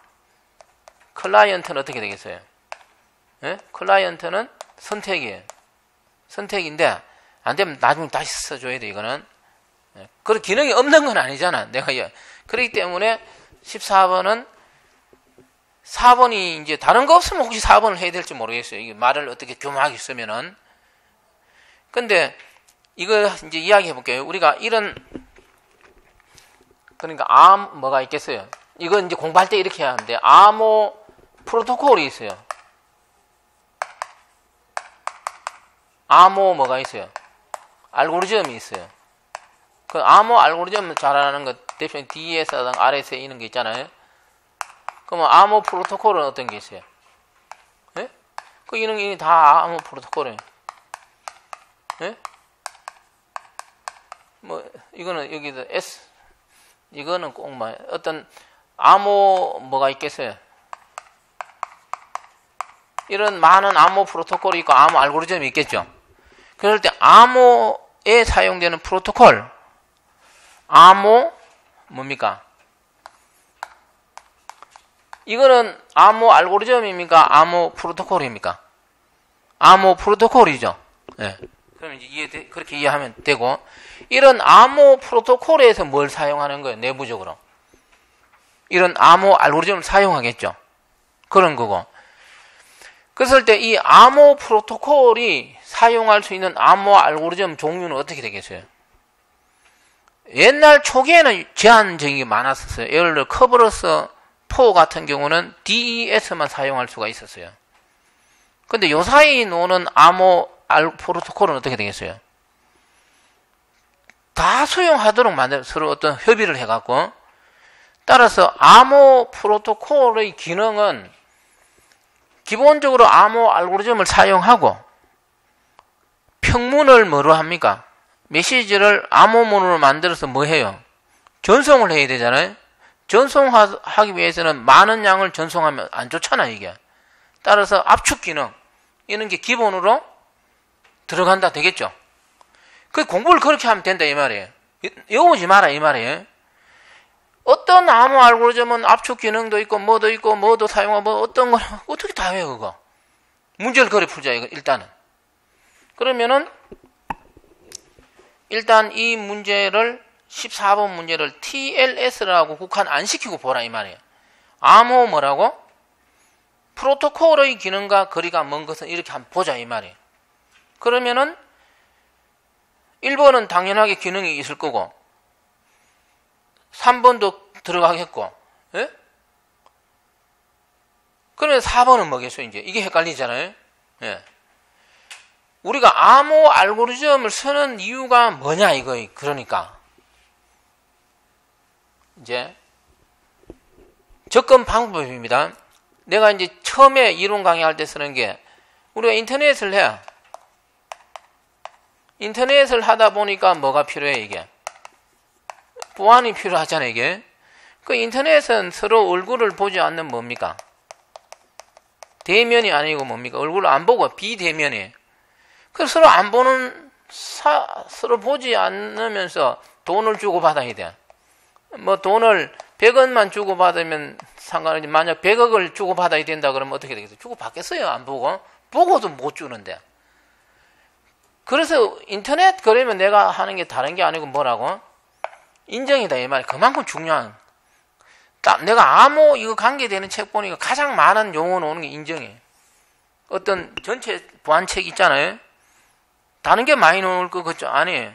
클라이언트는 어떻게 되겠어요? 예? 클라이언트는 선택이에요. 선택인데 안 되면 나중에 다시 써줘야 돼. 이거는. 예. 그 기능이 없는 건 아니잖아. 내가 그렇기 때문에 14번은 4번이 이제 다른 거 없으면 혹시 4번을 해야 될지 모르겠어요. 이게 말을 어떻게 교묘하게 쓰면은. 근데 이거 이제 이야기해 볼게요. 우리가 이런, 그러니까 뭐가 있겠어요? 이거 이제 공부할 때 이렇게 해야 하는데, 암호 프로토콜이 있어요. 암호 뭐가 있어요? 알고리즘이 있어요. 그 암호 알고리즘 잘하는 거 대표적인 DS랑 RSA 이런 게 있잖아요. 그러면 암호 프로토콜은 어떤 게 있어요? 예? 그 이런 다 암호 프로토콜이에요. 예? 뭐 이거는 여기도 이거는 꼭 어떤 암호 뭐가 있겠어요? 이런 많은 암호 프로토콜이 있고 암호 알고리즘이 있겠죠. 그럴 때 암호에 사용되는 프로토콜, 암호 뭡니까? 이거는 암호 알고리즘입니까? 암호 프로토콜입니까? 암호 프로토콜이죠. 네. 그럼 이제 그렇게 이해하면 되고, 이런 암호 프로토콜에서 뭘 사용하는 거예요? 내부적으로 이런 암호 알고리즘을 사용하겠죠. 그런 거고. 그랬을 때 이 암호 프로토콜이 사용할 수 있는 암호 알고리즘 종류는 어떻게 되겠어요? 옛날 초기에는 제한적인 게 많았었어요. 예를 들어 커브러스 4 같은 경우는 DES만 사용할 수가 있었어요. 근데 요사이 노는 암호 프로토콜은 어떻게 되겠어요? 다 수용하도록 서로 어떤 협의를 해갖고, 따라서 암호 프로토콜의 기능은 기본적으로 암호 알고리즘을 사용하고 평문을 뭐로 합니까? 메시지를 암호문으로 만들어서 뭐 해요? 전송을 해야 되잖아요. 전송하기 위해서는 많은 양을 전송하면 안 좋잖아 이게. 따라서 압축 기능 이런 게 기본으로 들어간다 되겠죠. 그 공부를 그렇게 하면 된다 이 말이에요. 외우지 마라 이 말이에요. 어떤 암호 알고리즘은 압축 기능도 있고 뭐도 사용하고 뭐 어떤 걸 어떻게 다 해 그거. 문제를 그래 풀자 이거 일단은. 그러면은 일단 이 문제를 14번 문제를 TLS라고 국한 안 시키고 보라 이 말이에요. 암호 뭐라고? 프로토콜의 기능과 거리가 먼 것은 이렇게 한번 보자 이 말이에요. 그러면은 1번은 당연하게 기능이 있을 거고 3번도 들어가겠고, 예? 그러면 4번은 뭐겠어요, 이제? 이게 헷갈리잖아요? 예. 우리가 암호 알고리즘을 쓰는 이유가 뭐냐 이거. 그러니까 이제 접근 방법입니다. 내가 이제 처음에 이론 강의할 때 쓰는 게 우리가 인터넷을 해. 인터넷을 하다 보니까 뭐가 필요해 이게. 보안이 필요하잖아요 이게. 그 인터넷은 서로 얼굴을 보지 않는 뭡니까? 대면이 아니고 뭡니까? 얼굴을 안 보고 비대면이에요. 그래서 서로 안 보는 서로 보지 않으면서 돈을 주고 받아야 돼. 뭐 돈을 100원만 주고 받으면 상관없지. 만약 100억을 주고 받아야 된다 그러면 어떻게 되겠어요? 주고 받겠어요? 안 보고? 보고도 못 주는데. 그래서 인터넷 거래면 내가 하는 게 다른 게 아니고 뭐라고? 인정이다 이 말. 그만큼 중요한. 내가 암호 이거 관계되는 책 보니까 가장 많은 용어 나오는 게 인정이에요. 어떤 전체 보안책 있잖아요. 다른 게 많이 나올 것 같죠? 아니에요.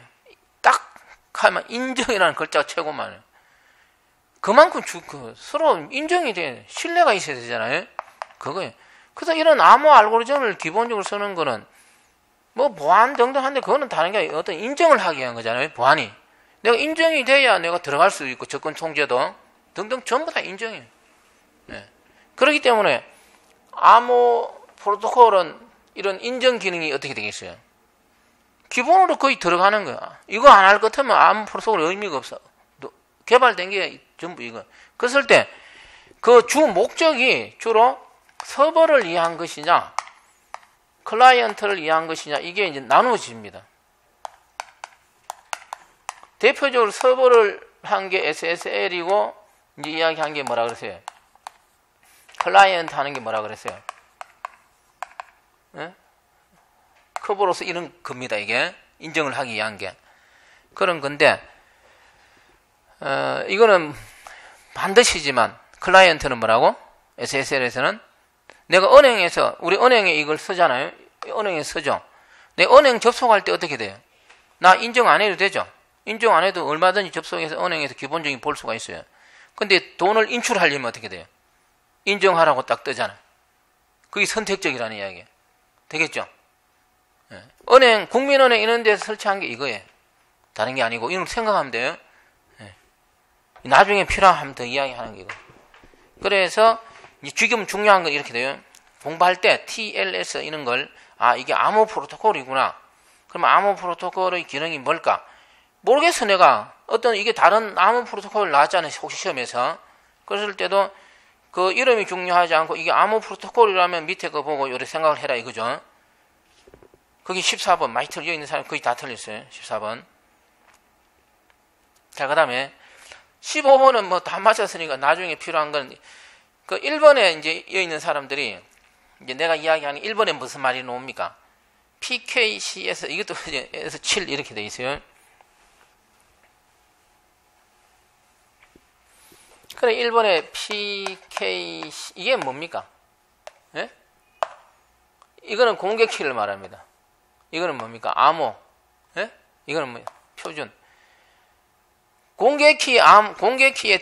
딱 하면 인정이라는 글자가 최고 많아요. 그만큼 서로 인정이 돼. 신뢰가 있어야 되잖아요. 그거예요. 그래서 이런 암호 알고리즘을 기본적으로 쓰는 거는 뭐 보안 등등 한데 그거는 다른 게 어떤 인정을 하기 위한 거잖아요. 보안이. 내가 인정이 돼야 내가 들어갈 수 있고 접근 통제도 등등 전부 다 인정이에요. 네. 그렇기 때문에 암호 프로토콜은 이런 인정 기능이 어떻게 되겠어요? 기본으로 거의 들어가는 거야. 이거 안 할 것 같으면 암호 프로토콜 의미가 없어. 개발된 게 전부 이거. 그랬을 때 그 주 목적이 주로 서버를 위한 것이냐 클라이언트를 위한 것이냐 이게 이제 나누어집니다. 대표적으로 서버를 한 게 SSL이고 이제 이야기한 게 뭐라 그랬어요? 클라이언트 하는 게 뭐라 그랬어요? 네? 커버로서 이런 겁니다. 이게 인정을 하기 위한 게 그런 건데 이거는 반드시지만 클라이언트는 뭐라고? SSL에서는 내가 은행에서 우리 은행에 이걸 쓰잖아요. 은행에 쓰죠. 내 은행 접속할 때 어떻게 돼요? 나 인정 안 해도 되죠? 인정 안 해도 얼마든지 접속해서 은행에서 기본적인 볼 수가 있어요. 근데 돈을 인출하려면 어떻게 돼요? 인정하라고 딱 뜨잖아. 그게 선택적이라는 이야기예요. 되겠죠? 네. 은행, 국민은행 이런 데서 설치한 게 이거예요. 다른 게 아니고 이런 거 생각하면 돼요. 네. 나중에 필요하면 더 이야기하는 게 이거. 그래서 지금 중요한 건 이렇게 돼요. 공부할 때 TLS 이런 걸 이게 암호 프로토콜이구나. 그러면 암호 프로토콜의 기능이 뭘까? 모르겠어 내가. 어떤 이게 다른 암호 프로토콜 나왔잖아요. 혹시 시험에서. 그랬을 때도 그 이름이 중요하지 않고 이게 암호 프로토콜이라면 밑에 거 보고 요래 생각을 해라 이거죠. 거기 14번 많이 틀려 있는 사람 거의 다 틀렸어요. 14번. 자, 그 다음에 15번은 뭐 다 맞췄으니까 나중에 필요한 건 그 1번에 이제 여기 있는 사람들이 이제 내가 이야기하는 1번에 무슨 말이 나옵니까? PKCS 이것도 이제 7 이렇게 돼 있어요. 그래 1번에 PKC 이게 뭡니까? 예? 이거는 공개키를 말합니다. 이거는 뭡니까? 암호. 예? 이거는 뭐 표준. 공개키의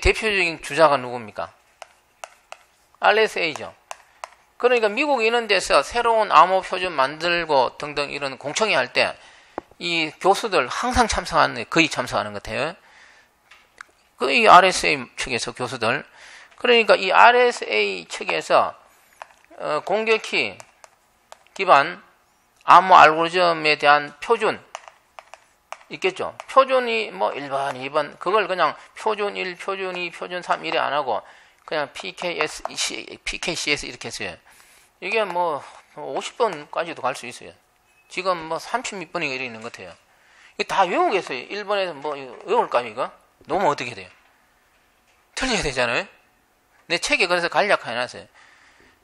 대표적인 주자가 누굽니까? RSA죠. 그러니까 미국 이런 데서 새로운 암호 표준 만들고 등등 이런 공청회 할 때 이 교수들 항상 참석하는, 거의 참석하는 것 같아요. 거의 RSA 측에서 교수들. 그러니까 이 RSA 측에서 공개키 기반 암호 알고리즘에 대한 표준 있겠죠. 표준이 뭐 1번, 2번 그걸 그냥 표준 1, 표준 2, 표준 3 이래 안 하고 그냥 PKCS 이렇게 했어요. 이게 뭐 50번까지도 갈 수 있어요. 지금 뭐 30몇 번이 이래 있는 것 같아요. 이거 다 외우겠어요. 1번에서 뭐 외울까요 이거? 너무 어떻게 돼요? 틀려야 되잖아요. 내 책에 그래서 간략해놨어요.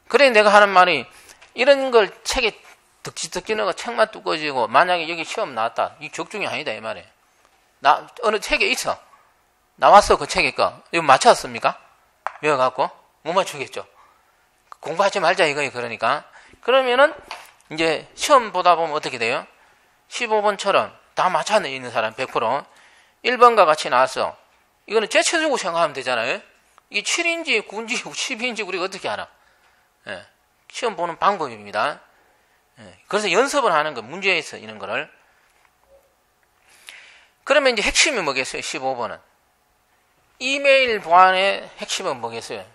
그래 내가 하는 말이 이런 걸 책에 득지득지 넣어가 책만 두꺼지고 만약에 여기 시험 나왔다. 이 적중이 아니다 이 말이에요. 어느 책에 있어. 나왔어 그 책에 거. 이거 맞췄습니까? 외워갖고 못 맞추겠죠. 공부하지 말자 이거예요. 그러니까 그러면은 이제 시험 보다 보면 어떻게 돼요? 15번처럼 다 맞춰 있는 사람 100% 1번과 같이 나왔어. 이거는 제쳐주고 생각하면 되잖아요. 이게 7인지 9인지 10인지 우리가 어떻게 알아? 예. 시험 보는 방법입니다. 그래서 연습을 하는 거, 문제에서 이런 거를. 그러면 이제 핵심이 뭐겠어요? 15번은. 이메일 보안의 핵심은 뭐겠어요?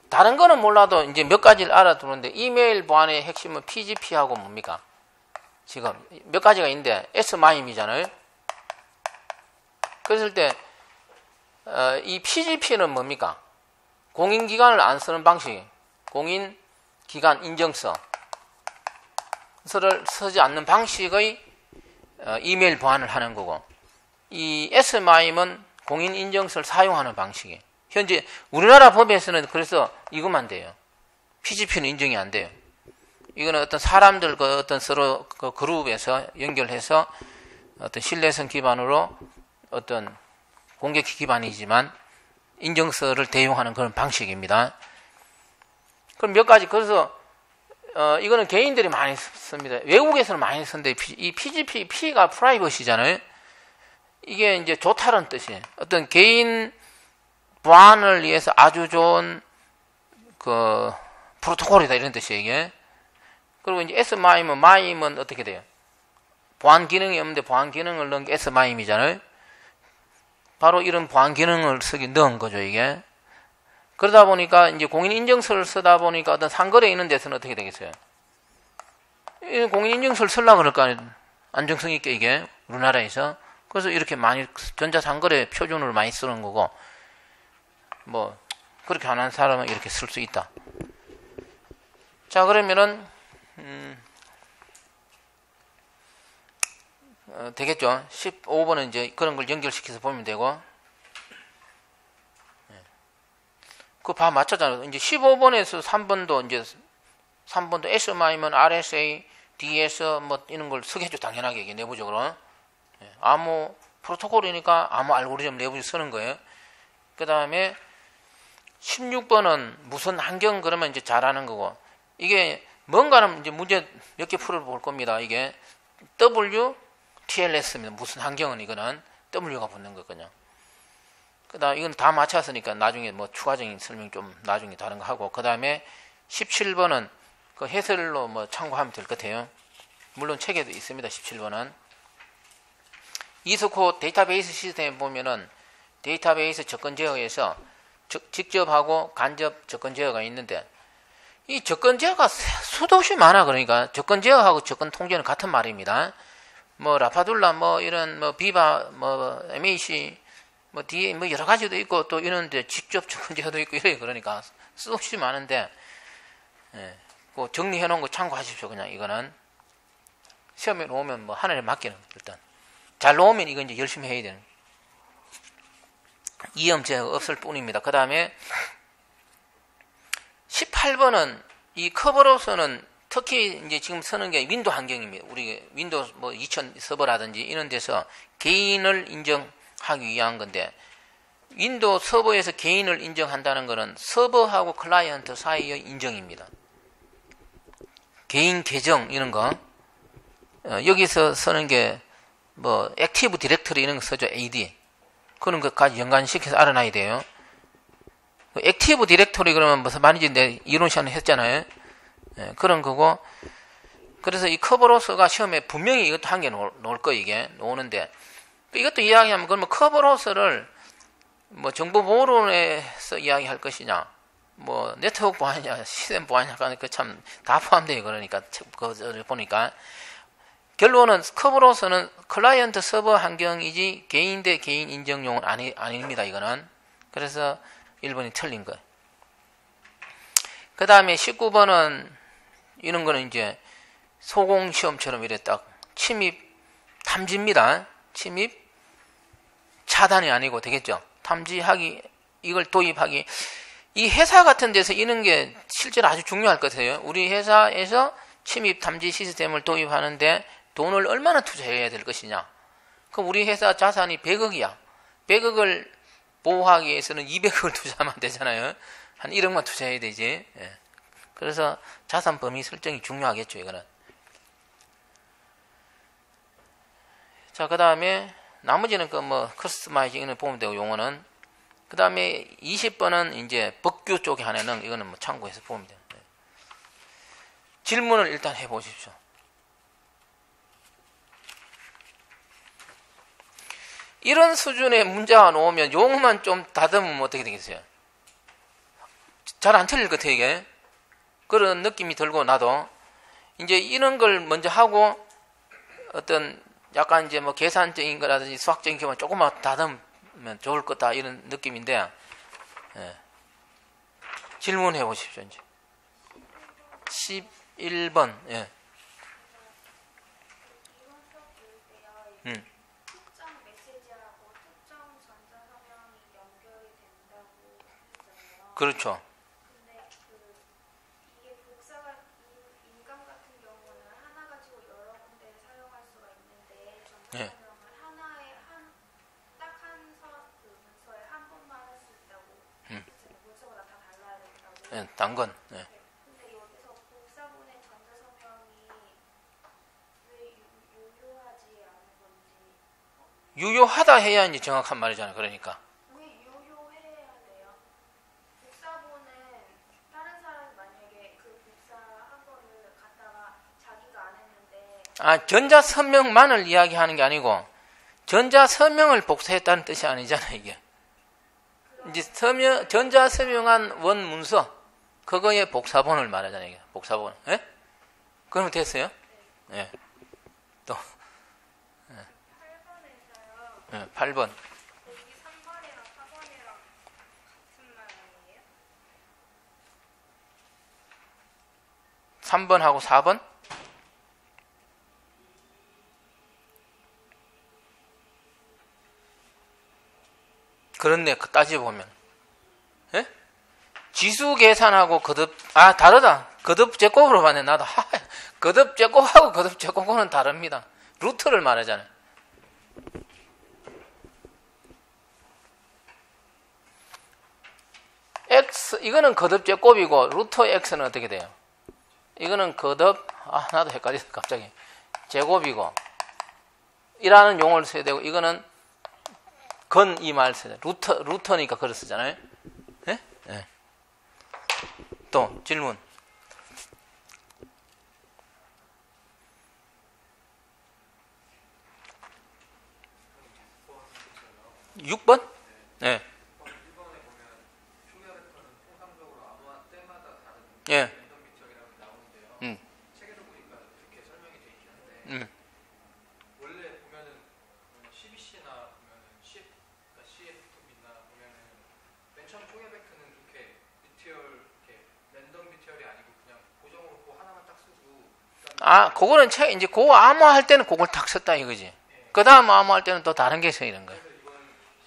다른 거는 몰라도 이제 몇 가지를 알아두는데, 이메일 보안의 핵심은 PGP하고 뭡니까? 지금 몇 가지가 있는데, SMIM이잖아요. 그랬을 때, 이 PGP는 뭡니까? 공인기관을 안 쓰는 방식. 공인기관 인증서를 쓰지 않는 방식의 이메일 보안을 하는 거고, 이 SMIM은 공인인증서를 사용하는 방식이에요. 현재 우리나라 법에서는 그래서 이것만 돼요. PGP는 인정이 안 돼요. 이거는 어떤 사람들 어떤 서로 그 그룹에서 연결해서 어떤 신뢰성 기반으로 어떤 공개 기반이지만 인증서를 대용하는 그런 방식입니다. 그럼 몇 가지, 그래서 이거는 개인들이 많이 씁니다. 외국에서는 많이 쓰는데, 이 PGP, P가 프라이버시잖아요. 이게 이제 좋다는 뜻이에요. 어떤 개인 보안을 위해서 아주 좋은 그 프로토콜이다, 이런 뜻이에요, 이게. 그리고 이제 SMIM은, MIM은 어떻게 돼요? 보안 기능이 없는데 보안 기능을 넣은 게 SMIM이잖아요. 바로 이런 보안 기능을 넣은 거죠, 이게. 그러다 보니까 이제 공인인증서를 쓰다 보니까 어떤 상거래 있는 데서는 어떻게 되겠어요? 공인인증서를 쓰려고 그럴 거 아니에요. 안정성 있게 이게, 우리나라에서. 그래서 이렇게 많이 전자상거래 표준으로 많이 쓰는 거고, 뭐 그렇게 안 하는 사람은 이렇게 쓸 수 있다. 자, 그러면은 되겠죠. 15번은 이제 그런 걸 연결시켜서 보면 되고, 그 봐 맞췄잖아요. 이제 15번에서 3번도 이제 3번도 SMI면 RSA, DS 뭐 이런 걸 쓰겠죠, 당연하게 이게 내부적으로. 아무 프로토콜이니까 아무 알고리즘 내부에 쓰는 거예요. 그 다음에 16번은 무슨 환경, 그러면 이제 잘하는 거고, 이게 뭔가는 이제 문제 몇 개 풀어볼 겁니다. 이게 WTLS입니다. 무슨 환경은 이거는 W가 붙는 거거든요. 그 다음 이건 다 맞췄으니까 나중에 뭐 추가적인 설명 좀 나중에 다른 거 하고, 그 다음에 17번은 그 해설로 뭐 참고하면 될 것 같아요. 물론 책에도 있습니다. 17번은. 이스코 데이터베이스 시스템에 보면은 데이터베이스 접근 제어에서 직접하고 간접 접근 제어가 있는데, 이 접근 제어가 수도 없이 많아. 그러니까 접근 제어하고 접근 통제는 같은 말입니다. 뭐 라파둘라 뭐 이런 뭐 비바 뭐 MAC 뭐 뒤에 뭐 여러 가지도 있고 또 이런데 직접 접근 제어도 있고 이래. 그러니까 수도 없이 많은데, 그 정리해 놓은 거 참고하십시오. 그냥 이거는 시험에 오면 뭐 하늘에 맡기는, 일단 잘 나오면 이거 이제 열심히 해야 되는, 이염 제어가 없을 뿐입니다. 그 다음에 18번은 이 커버로서는 특히 이제 지금 쓰는 게 윈도우 환경입니다. 우리 윈도우 뭐 2000 서버라든지 이런 데서 개인을 인정하기 위한 건데, 윈도우 서버에서 개인을 인정한다는 것은 서버하고 클라이언트 사이의 인정입니다. 개인 계정 이런 거, 여기서 쓰는 게 뭐 액티브 디렉터리 이런 거 쓰죠. AD. 그런 것까지 연관시켜서 알아놔야 돼요. 액티브 디렉토리 그러면 무슨 말인지 내 이론 시간에 했잖아요. 그런 거고, 그래서 이 커버로스가 시험에 분명히 이것도 한 개 놓을 거, 이게 놓는데, 이것도 이야기하면 그러면 커버로스를 뭐 정보보호론에서 이야기할 것이냐, 뭐 네트워크 보안이냐, 시스템 보안이냐, 그 참 다 포함돼요. 그러니까 그거를 보니까 결론은 커버로스는 클라이언트 서버 환경이지 개인 대 개인 인정용은 아닙니다. 이거는. 그래서 1번이 틀린 거예요. 그 다음에 19번은 이런 거는 이제 소공시험처럼 이래 딱 침입 탐지입니다. 침입 차단이 아니고 되겠죠. 탐지하기, 이걸 도입하기. 이 회사 같은 데서 이런 게 실제로 아주 중요할 것 같아요. 우리 회사에서 침입 탐지 시스템을 도입하는데 돈을 얼마나 투자해야 될 것이냐. 그럼 우리 회사 자산이 100억이야. 100억을 보호하기 위해서는 200억을 투자하면 안 되잖아요. 한 1억만 투자해야 되지. 그래서 자산 범위 설정이 중요하겠죠, 이거는. 자, 그 다음에 나머지는 그 뭐 커스터마이징을 보면 되고, 용어는. 그 다음에 20번은 이제 법규 쪽에 한해는 이거는 뭐 참고해서 보면 돼요. 질문을 일단 해보십시오. 이런 수준의 문제가 나오면 용어만 좀 다듬으면 어떻게 되겠어요? 잘 안 틀릴 것 같아요, 이게. 그런 느낌이 들고 나도 이제 이런 걸 먼저 하고 어떤 약간 이제 뭐 계산적인 거라든지 수학적인 경우는 조금만 다듬으면 좋을 거다 이런 느낌인데, 예. 질문해 보십시오, 이제. 11번, 예. 특정 메시지하고 특정 전자 성향이 연결이 된다고 했잖아요. 그렇죠. 근데 이게 복사가 인감 같은 경우는 하나 가지고 여러 군데 사용할 수가 있는데 전자 예. 성향은 하나에 딱한 문서에 한 번만 할 수 있다고. 문서마다 다 달라야 된다고. 예, 단건. 예. 근데 여기서 복사본의 전자 성향이 왜 유효하지 않은 건지. 유효하다 해야 이제 정확한 말이잖아요. 그러니까. 왜 유효해야 돼요? 복사본은 다른 사람이 만약에 그 복사한 거를 갖다가 자기가 안 했는데 전자 서명만을 이야기하는 게 아니고 전자 서명을 복사했다는 뜻이 아니잖아요, 이게. 이제 전자 서명한 원 문서 그거의 복사본을 말하잖아요, 이게. 복사본. 예? 그러면 됐어요? 예. 또 8번에서요. 예, 8번. 여기 3번이랑 4번이랑 같은 말 아니에요? 3번하고 4번? 그렇네, 따져보면. 예? 지수 계산하고 거듭, 다르다. 거듭 제곱으로 봤네, 나도. 거듭 제곱하고 거듭 제곱은 다릅니다. 루트를 말하잖아요. x, 이거는 거듭 제곱이고, 루트 x는 어떻게 돼요? 이거는 거듭, 나도 헷갈렸어, 갑자기. 제곱이고, 이라는 용어를 써야 되고, 이거는 건 이 말 써야 돼. 루터니까 그걸 쓰잖아요. 예? 예. 또, 질문. 6번? 예. 예. 책에도 보니까 그렇게 설명이 돼 있긴 한데 원래 보면은 CBC나 보면은 CF나 보면은 맨 처음 초기 벡터는 그렇게 이렇게 랜덤 비트열이 아니고 그냥 고정으로 그거 하나만 딱 쓰고 그거는 이제 그거 암호할 때는 그걸 딱 썼다 이거지. 그 다음 암호할 때는 또 다른 게 써 있는 거예요.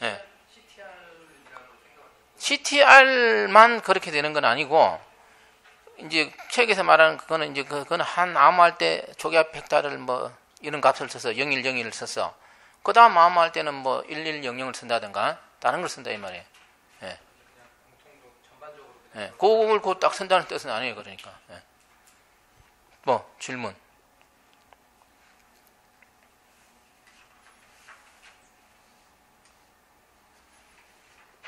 예. CTR만 그렇게 되는 건 아니고, 이제 책에서 말하는 그거는 이제 그거는 한 암호할 때 초기화 벡터를 뭐 이런 값을 써서 0101을 썼어. 그 다음 암호할 때는 뭐 1100을 쓴다든가 다른 걸 쓴다 이 말이에요. 예. 예. 그걸 딱 쓴다는 뜻은 아니에요. 그러니까. 예. 뭐 질문.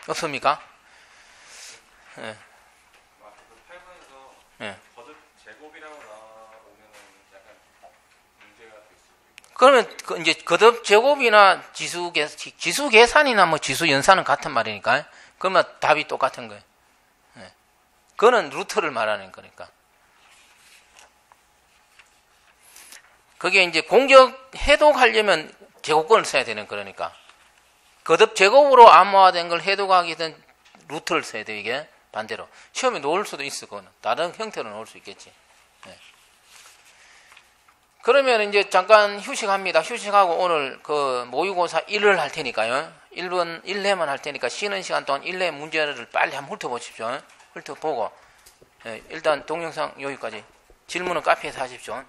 없습니까? 예. 8번에서 예. 거듭 제곱이라고 나오면은 약간 문제가 될 수 있고. 그러면 이제 거듭 제곱이나 지수 계산이나 뭐 지수 연산은 같은 말이니까. 그러면 답이 똑같은 거예요. 예. 그거는 루트를 말하는 거니까. 그게 이제 공적 해독하려면 제곱권을 써야 되는 거니까. 거듭 제곱으로 암호화된 걸 해독하기 전 루트를 써야 돼, 이게. 반대로. 시험에 놓을 수도 있어, 그거는. 다른 형태로 놓을 수 있겠지. 네. 그러면 이제 잠깐 휴식합니다. 휴식하고 오늘 그 모의고사 1을 할 테니까요. 1번 1회만 할 테니까 쉬는 시간 동안 1회 문제를 빨리 한번 훑어보십시오. 훑어보고. 네, 일단 동영상 여기까지. 질문은 카페에서 하십시오.